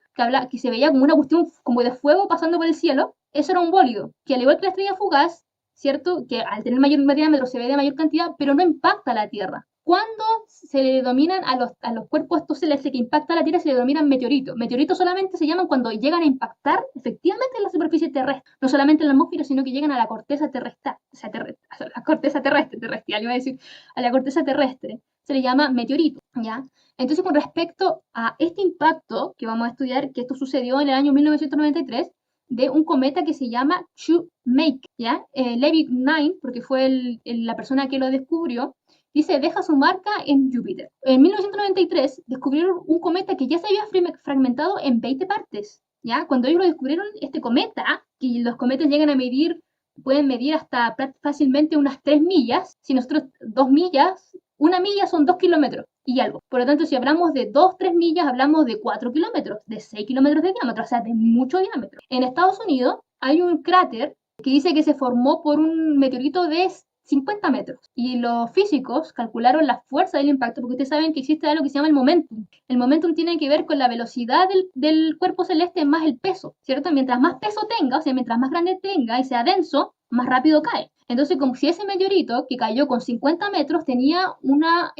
que se veía como una cuestión como de fuego pasando por el cielo. Eso era un bólido, que al igual que la estrella fugaz, ¿cierto? Que al tener mayor diámetro se ve de mayor cantidad, pero no impacta a la Tierra. Cuando se le denominan a los cuerpos estos celestes que impactan a la Tierra, se le denominan meteoritos. Meteoritos solamente se llaman cuando llegan a impactar efectivamente en la superficie terrestre, no solamente en la atmósfera, sino que llegan a la corteza terrestre, a la corteza terrestrial, iba a decir, a la corteza terrestre. Se le llama meteorito, ¿ya? Entonces, con respecto a este impacto que vamos a estudiar, que esto sucedió en el año 1993, de un cometa que se llama Shoemaker, ¿ya? Leavitt 9, porque fue la persona que lo descubrió, dice, deja su marca en Júpiter. En 1993 descubrieron un cometa que ya se había fragmentado en 20 partes, ¿ya? Cuando ellos lo descubrieron, este cometa, que los cometas llegan a medir, pueden medir hasta fácilmente unas 3 millas, si nosotros 2 millas, una milla son 2 kilómetros y algo. Por lo tanto, si hablamos de 2, 3 millas, hablamos de 4 kilómetros, de 6 kilómetros de diámetro, o sea, de mucho diámetro. En Estados Unidos hay un cráter que dice que se formó por un meteorito de 50 metros. Y los físicos calcularon la fuerza del impacto, porque ustedes saben que existe algo que se llama el momentum. El momentum tiene que ver con la velocidad del cuerpo celeste más el peso, ¿cierto? Mientras más peso tenga, o sea, mientras más grande tenga y sea denso, más rápido cae. Entonces, como si ese meteorito que cayó con 50 metros tenía una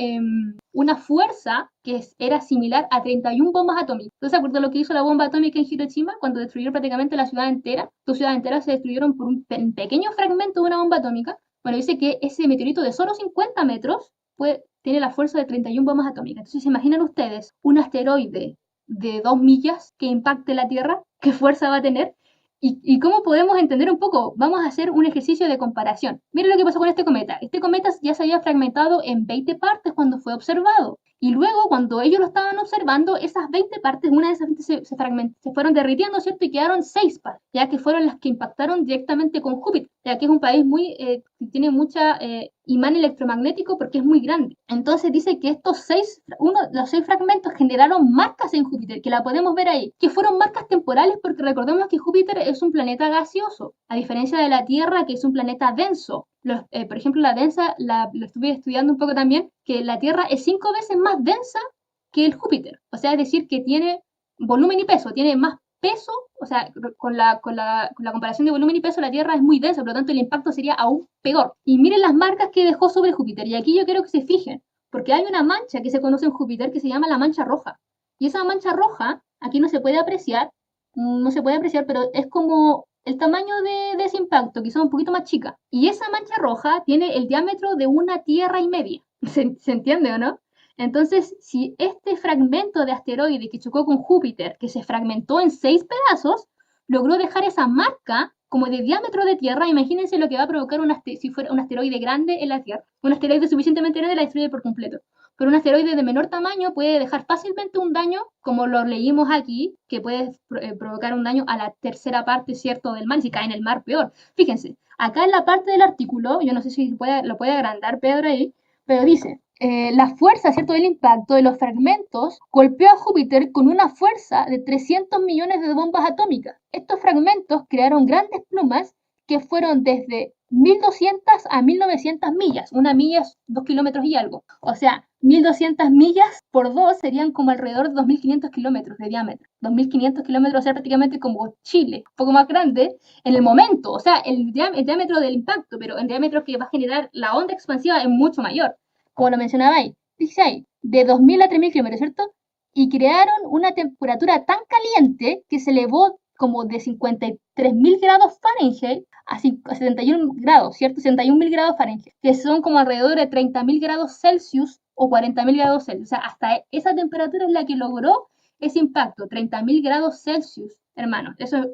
una fuerza que era similar a 31 bombas atómicas. ¿Tú te acuerdas lo que hizo la bomba atómica en Hiroshima cuando destruyeron prácticamente la ciudad entera? Dos ciudades enteras se destruyeron por un pequeño fragmento de una bomba atómica. Bueno, dice que ese meteorito de solo 50 metros tiene la fuerza de 31 bombas atómicas. Entonces, imaginen ustedes un asteroide de 2 millas que impacte la Tierra, ¿qué fuerza va a tener? ¿Y cómo podemos entender un poco? Vamos a hacer un ejercicio de comparación. Miren lo que pasó con este cometa. Este cometa ya se había fragmentado en 20 partes cuando fue observado. Y luego, cuando ellos lo estaban observando, esas 20 partes, una de esas 20 se fueron derritiendo, ¿cierto? Y quedaron 6 partes, ya que fueron las que impactaron directamente con Júpiter, ya que es un país que tiene mucha imán electromagnético porque es muy grande. Entonces dice que los 6 fragmentos generaron marcas en Júpiter, que la podemos ver ahí, que fueron marcas temporales porque recordemos que Júpiter es un planeta gaseoso, a diferencia de la Tierra, que es un planeta denso. Por ejemplo, lo estuve estudiando un poco también, que la Tierra es 5 veces más densa que el Júpiter. O sea, es decir, que tiene volumen y peso, tiene más peso, o sea, con la comparación de volumen y peso, la Tierra es muy densa, por lo tanto el impacto sería aún peor. Y miren las marcas que dejó sobre Júpiter, y aquí yo quiero que se fijen, porque hay una mancha que se conoce en Júpiter que se llama la mancha roja. Y esa mancha roja, aquí no se puede apreciar, pero es como el tamaño de ese impacto, quizá un poquito más chica. Y esa mancha roja tiene el diámetro de una tierra y media. ¿Se entiende o no? Entonces, si este fragmento de asteroide que chocó con Júpiter, que se fragmentó en 6 pedazos, logró dejar esa marca como de diámetro de Tierra, imagínense lo que va a provocar si fuera un asteroide grande en la Tierra. Un asteroide suficientemente grande la destruye por completo. Pero un asteroide de menor tamaño puede dejar fácilmente un daño, como lo leímos aquí, que puede provocar un daño a la tercera parte, ¿cierto?, del mar, y si cae en el mar, peor. Fíjense, acá en la parte del artículo, yo no sé si lo puede agrandar Pedro ahí, pero dice, la fuerza, ¿cierto?, del impacto de los fragmentos golpeó a Júpiter con una fuerza de 300 millones de bombas atómicas. Estos fragmentos crearon grandes plumas que fueron desde 1200 a 1900 millas. Una milla es 2 kilómetros y algo. O sea, 1200 millas por 2 serían como alrededor de 2500 kilómetros de diámetro. 2500 kilómetros, o sea, prácticamente como Chile, un poco más grande en el momento. O sea, el diámetro del impacto, pero el diámetro que va a generar la onda expansiva es mucho mayor. Como lo mencionaba ahí, dice ahí, de 2000 a 3000 kilómetros, ¿cierto? Y crearon una temperatura tan caliente que se elevó como de 53.000 grados Fahrenheit a 71 grados, ¿cierto? 61.000 grados Fahrenheit, que son como alrededor de 30.000 grados Celsius o 40.000 grados Celsius. O sea, hasta esa temperatura es la que logró ese impacto, 30.000 grados Celsius, hermano. Eso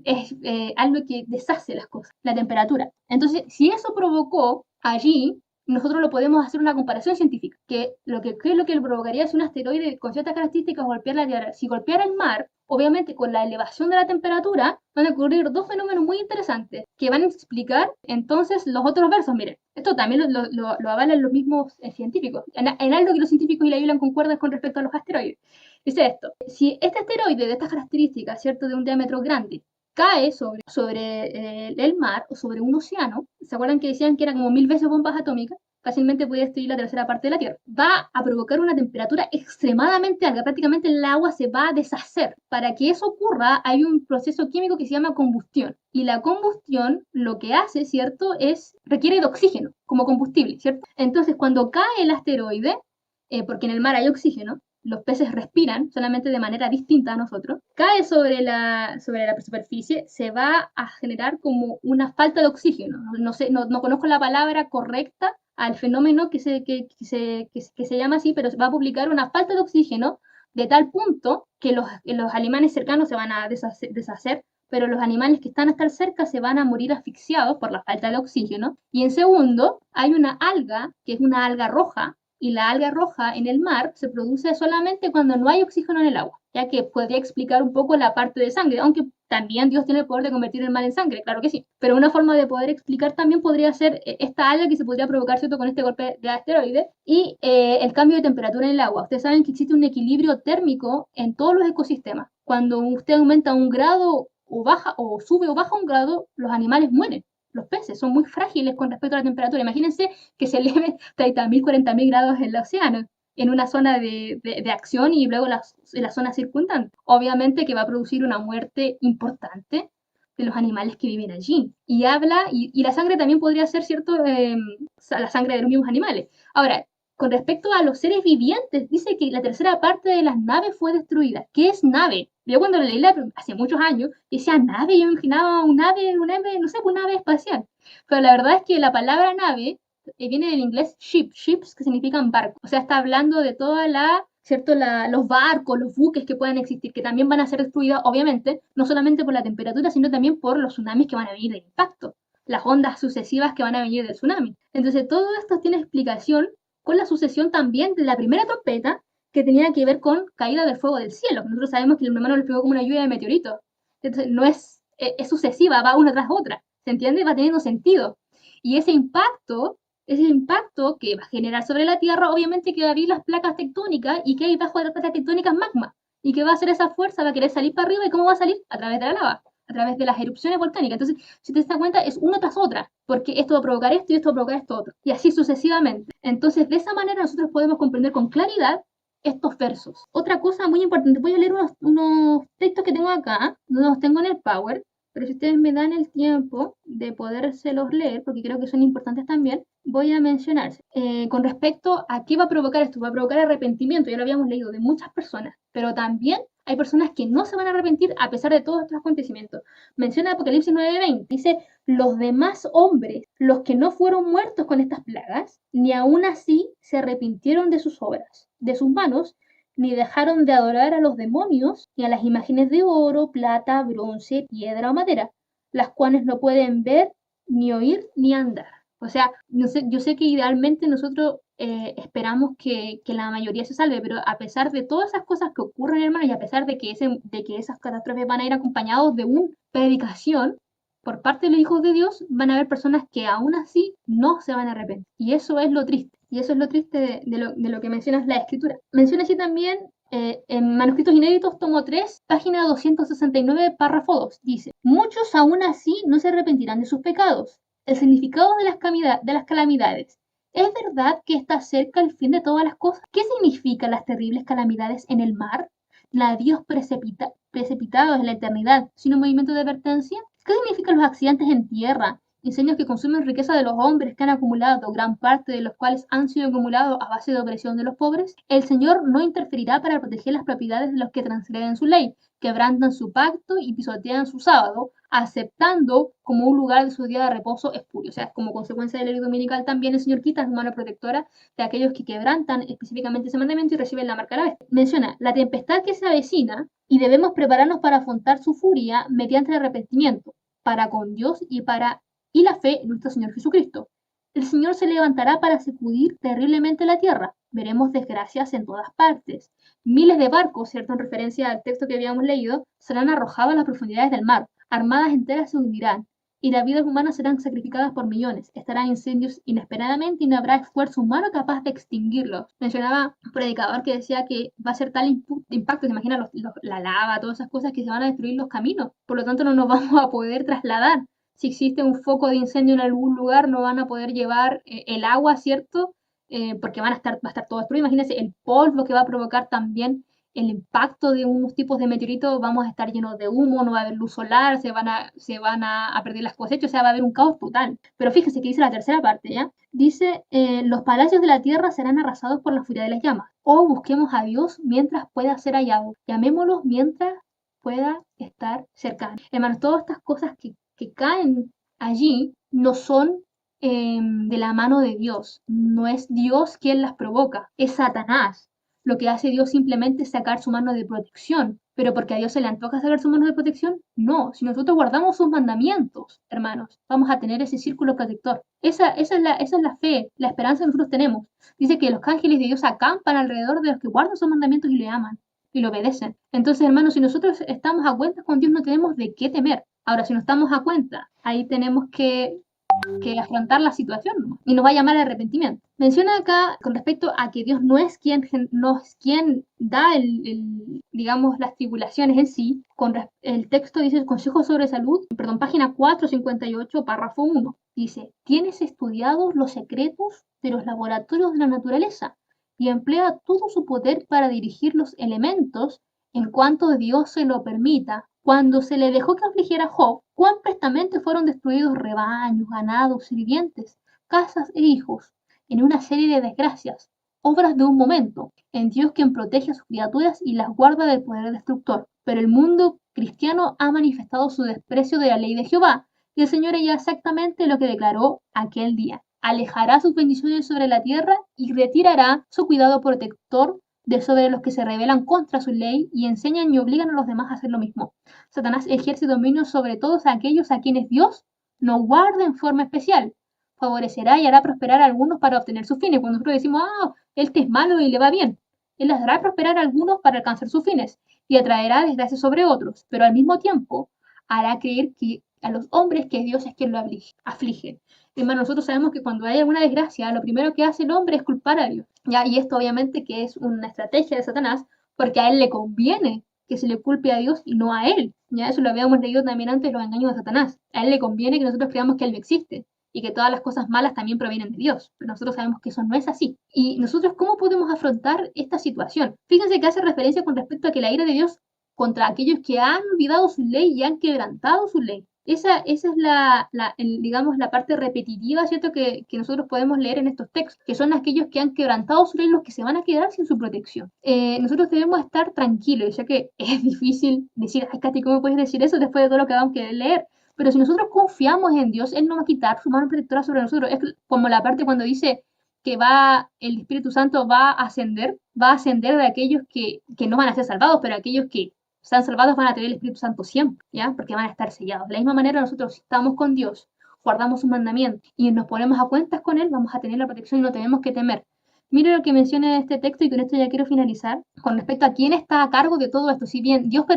es algo que deshace las cosas, la temperatura. Entonces, si eso provocó allí, nosotros lo podemos hacer una comparación científica, ¿qué es lo que le provocaría si un asteroide con ciertas características golpeara la Tierra? Si golpeara el mar, obviamente con la elevación de la temperatura van a ocurrir dos fenómenos muy interesantes que van a explicar entonces los otros versos. Miren, esto también lo avalan los mismos científicos. En algo que los científicos y la Biblia concuerdan con respecto a los asteroides. Dice esto, si este asteroide de estas características, ¿cierto?, de un diámetro grande, cae sobre el mar o sobre un océano, ¿se acuerdan que decían que eran como 1000 veces bombas atómicas? Fácilmente puede destruir la tercera parte de la Tierra. Va a provocar una temperatura extremadamente alta, prácticamente el agua se va a deshacer. Para que eso ocurra hay un proceso químico que se llama combustión. Y la combustión lo que hace, ¿cierto?, requiere de oxígeno como combustible, ¿cierto? Entonces cuando cae el asteroide, porque en el mar hay oxígeno, los peces respiran solamente de manera distinta a nosotros, cae sobre la superficie, se va a generar como una falta de oxígeno. No sé, no conozco la palabra correcta al fenómeno que se llama así, pero va a publicar una falta de oxígeno de tal punto que los animales cercanos se van a deshacer, pero los animales que están hasta cerca se van a morir asfixiados por la falta de oxígeno. Y en segundo, hay una alga, que es una alga roja, y la alga roja en el mar se produce solamente cuando no hay oxígeno en el agua, ya que podría explicar un poco la parte de sangre, aunque también Dios tiene el poder de convertir el mar en sangre, claro que sí, pero una forma de poder explicar también podría ser esta alga que se podría provocar, ¿cierto?, con este golpe de asteroide y el cambio de temperatura en el agua. Ustedes saben que existe un equilibrio térmico en todos los ecosistemas. Cuando usted aumenta un grado o baja o sube o baja un grado, los animales mueren. Los peces son muy frágiles con respecto a la temperatura. Imagínense que se eleve 30.000, 40.000 grados en el océano, en una zona de acción y luego en la zona circundante. Obviamente que va a producir una muerte importante de los animales que viven allí. Y la sangre también podría ser, ¿cierto?, la sangre de los mismos animales. Ahora, Con respecto a los seres vivientes, dice que la tercera parte de las naves fue destruida. ¿Qué es nave? Yo cuando lo leí hace muchos años, decía nave, yo me imaginaba un ave, no sé, una nave espacial. Pero la verdad es que la palabra nave viene del inglés ship, ships que significan barco. O sea, está hablando de toda la, ¿cierto? Los barcos, los buques que puedan existir, que también van a ser destruidos, obviamente, no solamente por la temperatura, sino también por los tsunamis que van a venir de impacto, las ondas sucesivas que van a venir del tsunami. Entonces, todo esto tiene explicación con la sucesión también de la primera trompeta, que tenía que ver con caída del fuego del cielo. Nosotros sabemos que el hermano le pegó como una lluvia de meteoritos. Entonces, no es sucesiva, va una tras otra. ¿Se entiende? Va teniendo sentido. Y ese impacto que va a generar sobre la Tierra, obviamente que va a abrir las placas tectónicas y que hay bajo de las placas tectónicas magma. ¿Y qué va a hacer esa fuerza? Va a querer salir para arriba. ¿Y cómo va a salir? A través de la lava, a través de las erupciones volcánicas. Entonces, si te das cuenta, es una tras otra, porque esto va a provocar esto y esto va a provocar esto otro, y así sucesivamente. Entonces, de esa manera nosotros podemos comprender con claridad estos versos. Otra cosa muy importante, voy a leer unos textos que tengo acá, no los tengo en el Power, pero si ustedes me dan el tiempo de podérselos leer, porque creo que son importantes también, voy a mencionarse. Con respecto a qué va a provocar esto, va a provocar arrepentimiento, ya lo habíamos leído, de muchas personas, pero también hay personas que no se van a arrepentir a pesar de todos estos acontecimientos. Menciona Apocalipsis 9:20, dice, los demás hombres, los que no fueron muertos con estas plagas, ni aún así se arrepintieron de sus obras, de sus manos, ni dejaron de adorar a los demonios, ni a las imágenes de oro, plata, bronce, piedra o madera, las cuales no pueden ver, ni oír, ni andar. O sea, no sé, yo sé que idealmente nosotros esperamos que la mayoría se salve, pero a pesar de todas esas cosas que ocurren, hermano, y a pesar de que esas catástrofes van a ir acompañados de una predicación por parte de los hijos de Dios, van a haber personas que aún así no se van a arrepentir. Y eso es lo triste. Y eso es lo triste de lo que mencionas la escritura. Menciona así también en Manuscritos Inéditos, tomo 3, página 269, párrafo 2. Dice, muchos aún así no se arrepentirán de sus pecados. El significado de las calamidades. ¿Es verdad que está cerca el fin de todas las cosas? ¿Qué significan las terribles calamidades en el mar? ¿Navíos precipitados en la eternidad sin un movimiento de advertencia? ¿Qué significan los accidentes en tierra? Incendios que consumen riqueza de los hombres que han acumulado, gran parte de los cuales han sido acumulados a base de opresión de los pobres. El Señor no interferirá para proteger las propiedades de los que transgreden su ley, quebrantan su pacto y pisotean su sábado, aceptando como un lugar de su día de reposo espurio. O sea, como consecuencia de la ley dominical también el Señor quita su mano protectora de aquellos que quebrantan específicamente ese mandamiento y reciben la marca a la bestia. Menciona la tempestad que se avecina y debemos prepararnos para afrontar su furia mediante el arrepentimiento, para con Dios y la fe en nuestro Señor Jesucristo. El Señor se levantará para sacudir terriblemente la tierra. Veremos desgracias en todas partes. Miles de barcos, ¿cierto? En referencia al texto que habíamos leído, serán arrojados a las profundidades del mar. Armadas enteras se hundirán. Y las vidas humanas serán sacrificadas por millones. Estarán incendios inesperadamente y no habrá esfuerzo humano capaz de extinguirlos. Mencionaba un predicador que decía que va a ser tal impacto, se imagina la lava, todas esas cosas que se van a destruir los caminos. Por lo tanto, no nos vamos a poder trasladar. Si existe un foco de incendio en algún lugar, no van a poder llevar el agua, ¿cierto? Porque va a estar todo destruido. Imagínense el polvo que va a provocar también el impacto de unos tipos de meteoritos, vamos a estar llenos de humo, no va a haber luz solar, se van a perder las cosechas, o sea, va a haber un caos total. Pero fíjense que dice la tercera parte, ¿ya? Dice, los palacios de la tierra serán arrasados por la furia de las llamas. O busquemos a Dios mientras pueda ser hallado. Llamémoslo mientras pueda estar cercano. Hermanos, todas estas cosas que caen allí no son de la mano de Dios. No es Dios quien las provoca, es Satanás. Lo que hace Dios simplemente es sacar su mano de protección. Pero porque a Dios se le antoja sacar su mano de protección, no. Si nosotros guardamos sus mandamientos, hermanos, vamos a tener ese círculo protector. Esa es la fe, la esperanza que nosotros tenemos. Dice que los ángeles de Dios acampan alrededor de los que guardan sus mandamientos y le aman y lo obedecen. Entonces, hermanos, si nosotros estamos a cuenta con Dios, no tenemos de qué temer. Ahora, si no estamos a cuenta, ahí tenemos que afrontar la situación, ¿no? Y nos va a llamar al arrepentimiento. Menciona acá con respecto a que Dios no es quien da digamos, las tribulaciones en sí. El texto dice el Consejo sobre Salud, perdón, página 458, párrafo 1. Dice, ¿tienes estudiados los secretos de los laboratorios de la naturaleza? Y emplea todo su poder para dirigir los elementos en cuanto Dios se lo permita. Cuando se le dejó que afligiera a Job, cuán prestamente fueron destruidos rebaños, ganados, sirvientes, casas e hijos, en una serie de desgracias. obras de un momento, en Dios quien protege a sus criaturas y las guarda del poder destructor. Pero el mundo cristiano ha manifestado su desprecio de la ley de Jehová, y el Señor ya exactamente lo que declaró aquel día. Alejará sus bendiciones sobre la tierra y retirará su cuidado protector de sobre los que se rebelan contra su ley y enseñan y obligan a los demás a hacer lo mismo. Satanás ejerce dominio sobre todos aquellos a quienes Dios no guarda en forma especial. Favorecerá y hará prosperar a algunos para obtener sus fines. Cuando nosotros decimos, este es malo y le va bien, él hará prosperar a algunos para alcanzar sus fines y atraerá desgracia sobre otros, pero al mismo tiempo hará creer que a los hombres que Dios es quien lo aflige. Hermano, nosotros sabemos que cuando hay alguna desgracia, lo primero que hace el hombre es culpar a Dios. ¿Ya? Y esto obviamente que es una estrategia de Satanás, porque a él le conviene que se le culpe a Dios y no a él. Ya eso lo habíamos leído también antes, los engaños de Satanás. A él le conviene que nosotros creamos que él no existe y que todas las cosas malas también provienen de Dios. Pero nosotros sabemos que eso no es así. Y nosotros, ¿cómo podemos afrontar esta situación? Fíjense que hace referencia con respecto a que la ira de Dios contra aquellos que han olvidado su ley y han quebrantado su ley. Esa es digamos, la parte repetitiva, ¿cierto?, que nosotros podemos leer en estos textos, que son aquellos que han quebrantado su ley, los que se van a quedar sin su protección. Nosotros debemos estar tranquilos, ya que es difícil decir, ay, Katy, ¿cómo puedes decir eso después de todo lo que acabamos de leer? Pero si nosotros confiamos en Dios, Él no va a quitar su mano protectora sobre nosotros. Es como la parte cuando dice que el Espíritu Santo va a ascender de aquellos que no van a ser salvados, pero aquellos que sean salvados van a tener el Espíritu Santo siempre, ¿ya? Porque van a estar sellados. De la misma manera, nosotros si estamos con Dios, guardamos su mandamiento y nos ponemos a cuentas con Él, vamos a tener la protección y no tenemos que temer. Mire lo que menciona este texto y con esto ya quiero finalizar. Con respecto a quién está a cargo de todo esto, si bien Dios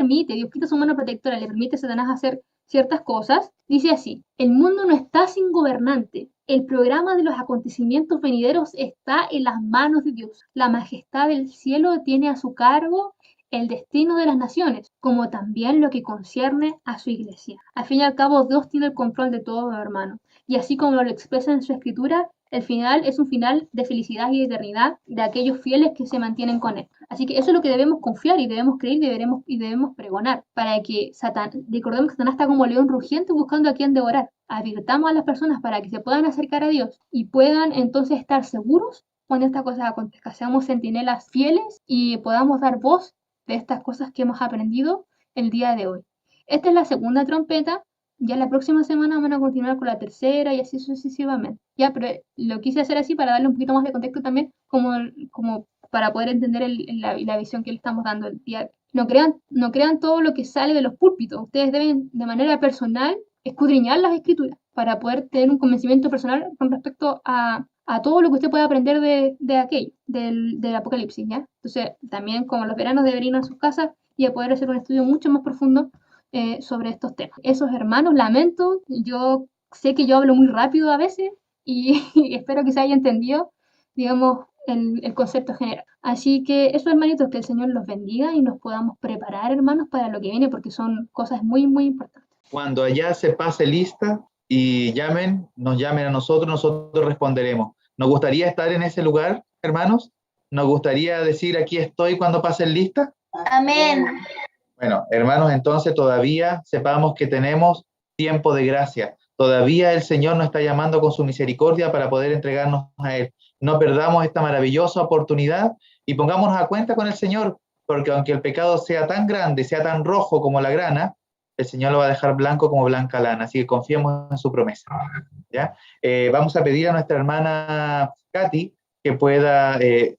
quita su mano protectora, le permite a Satanás hacer ciertas cosas, dice así, el mundo no está sin gobernante, el programa de los acontecimientos venideros está en las manos de Dios. La majestad del cielo tiene a su cargo el destino de las naciones, como también lo que concierne a su iglesia. Al fin y al cabo, Dios tiene el control de todo, hermano. Y así como lo expresa en su escritura, el final es un final de felicidad y de eternidad de aquellos fieles que se mantienen con Él. Así que eso es lo que debemos confiar y debemos creer y debemos pregonar, para que recordemos que Satanás está como león rugiente buscando a quien devorar. Advirtamos a las personas para que se puedan acercar a Dios y puedan entonces estar seguros cuando estas cosas acontezcan. Seamos centinelas fieles y podamos dar voz de estas cosas que hemos aprendido el día de hoy. Esta es la segunda trompeta, ya la próxima semana van a continuar con la tercera y así sucesivamente. Ya, pero lo quise hacer así para darle un poquito más de contexto también, como para poder entender la visión que le estamos dando el día. No crean todo lo que sale de los púlpitos. Ustedes deben de manera personal escudriñar las escrituras para poder tener un convencimiento personal con respecto a todo lo que usted pueda aprender de aquello, del Apocalipsis, ¿ya? Entonces, también como los veranos deberían ir a sus casas y a poder hacer un estudio mucho más profundo sobre estos temas. Esos hermanos, lamento, yo sé que yo hablo muy rápido a veces y espero que se haya entendido, digamos, el concepto general. Así que eso, hermanitos, que el Señor los bendiga y nos podamos preparar, hermanos, para lo que viene, porque son cosas muy, muy importantes. Cuando allá se pase lista y nos llamen a nosotros responderemos. ¿Nos gustaría estar en ese lugar, hermanos? ¿Nos gustaría decir aquí estoy cuando pasen lista? Amén. Bueno, hermanos, entonces todavía sepamos que tenemos tiempo de gracia. Todavía el Señor nos está llamando con su misericordia para poder entregarnos a Él. No perdamos esta maravillosa oportunidad y pongámonos a cuenta con el Señor, porque aunque el pecado sea tan grande, sea tan rojo como la grana, el Señor lo va a dejar blanco como blanca lana, así que confiemos en su promesa. ¿Ya? Vamos a pedir a nuestra hermana Katy que pueda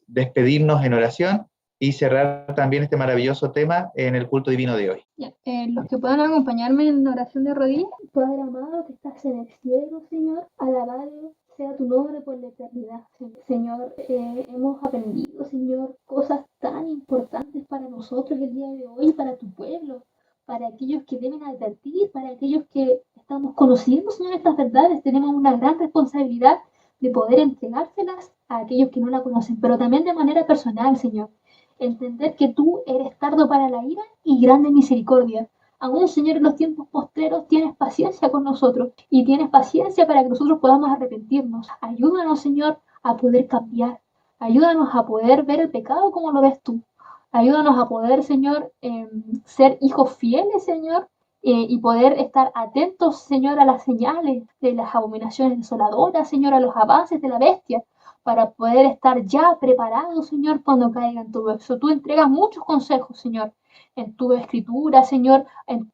despedirnos en oración y cerrar también este maravilloso tema en el culto divino de hoy. Ya, los que puedan acompañarme en la oración de rodillas. Padre amado que estás en el cielo, Señor, alabado sea tu nombre por la eternidad. Señor, hemos aprendido, Señor, cosas tan importantes para nosotros el día de hoy, para tu pueblo, para aquellos que deben advertir, para aquellos que estamos conociendo, Señor, estas verdades. Tenemos una gran responsabilidad de poder entregárselas a aquellos que no la conocen, pero también de manera personal, Señor. Entender que tú eres tardo para la ira y grande en misericordia. Aún, Señor, en los tiempos postreros tienes paciencia con nosotros y tienes paciencia para que nosotros podamos arrepentirnos. Ayúdanos, Señor, a poder cambiar. Ayúdanos a poder ver el pecado como lo ves tú. Ayúdanos a poder, Señor, ser hijos fieles, Señor, y poder estar atentos, Señor, a las señales de las abominaciones desoladoras, Señor, a los avances de la bestia, para poder estar ya preparados, Señor, cuando caiga en todo eso. Tú entregas muchos consejos, Señor, en tu escritura, Señor,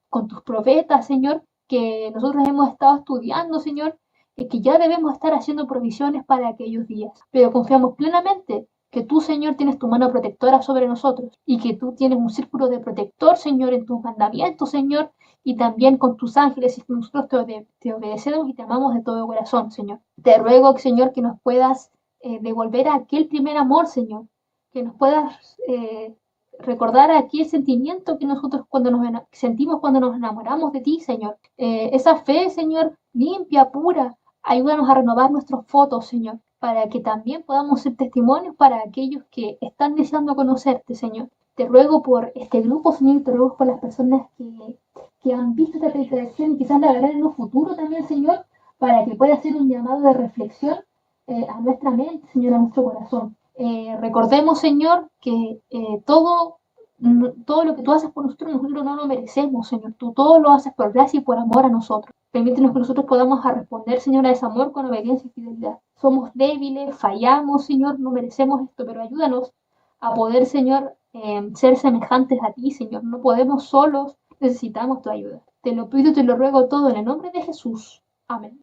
con tus profetas, Señor, que nosotros hemos estado estudiando, Señor, y que ya debemos estar haciendo provisiones para aquellos días. Pero confiamos plenamente que tú, Señor, tienes tu mano protectora sobre nosotros y que tú tienes un círculo de protector, Señor, en tus mandamientos, Señor, y también con tus ángeles, y que nosotros te obedecemos y te amamos de todo corazón, Señor. Te ruego, Señor, que nos puedas devolver a aquel primer amor, Señor, que nos puedas recordar aquel sentimiento que nosotros sentimos cuando nos enamoramos de ti, Señor. Esa fe, Señor, limpia, pura, ayúdanos a renovar nuestros fotos, Señor, para que también podamos ser testimonios para aquellos que están deseando conocerte, Señor. Te ruego por este grupo, Señor, y te ruego por las personas que han visto esta predicación y quizás la verán en un futuro también, Señor, para que pueda ser un llamado de reflexión a nuestra mente, Señor, a nuestro corazón. Recordemos, Señor, que todo lo que tú haces por nosotros no lo merecemos, Señor. Tú todo lo haces por gracia y por amor a nosotros. Permítenos que nosotros podamos responder, Señor, a ese amor con obediencia y fidelidad. Somos débiles, fallamos, Señor, no merecemos esto, pero ayúdanos a poder, Señor, ser semejantes a ti, Señor. No podemos solos, necesitamos tu ayuda. Te lo pido y te lo ruego todo en el nombre de Jesús. Amén.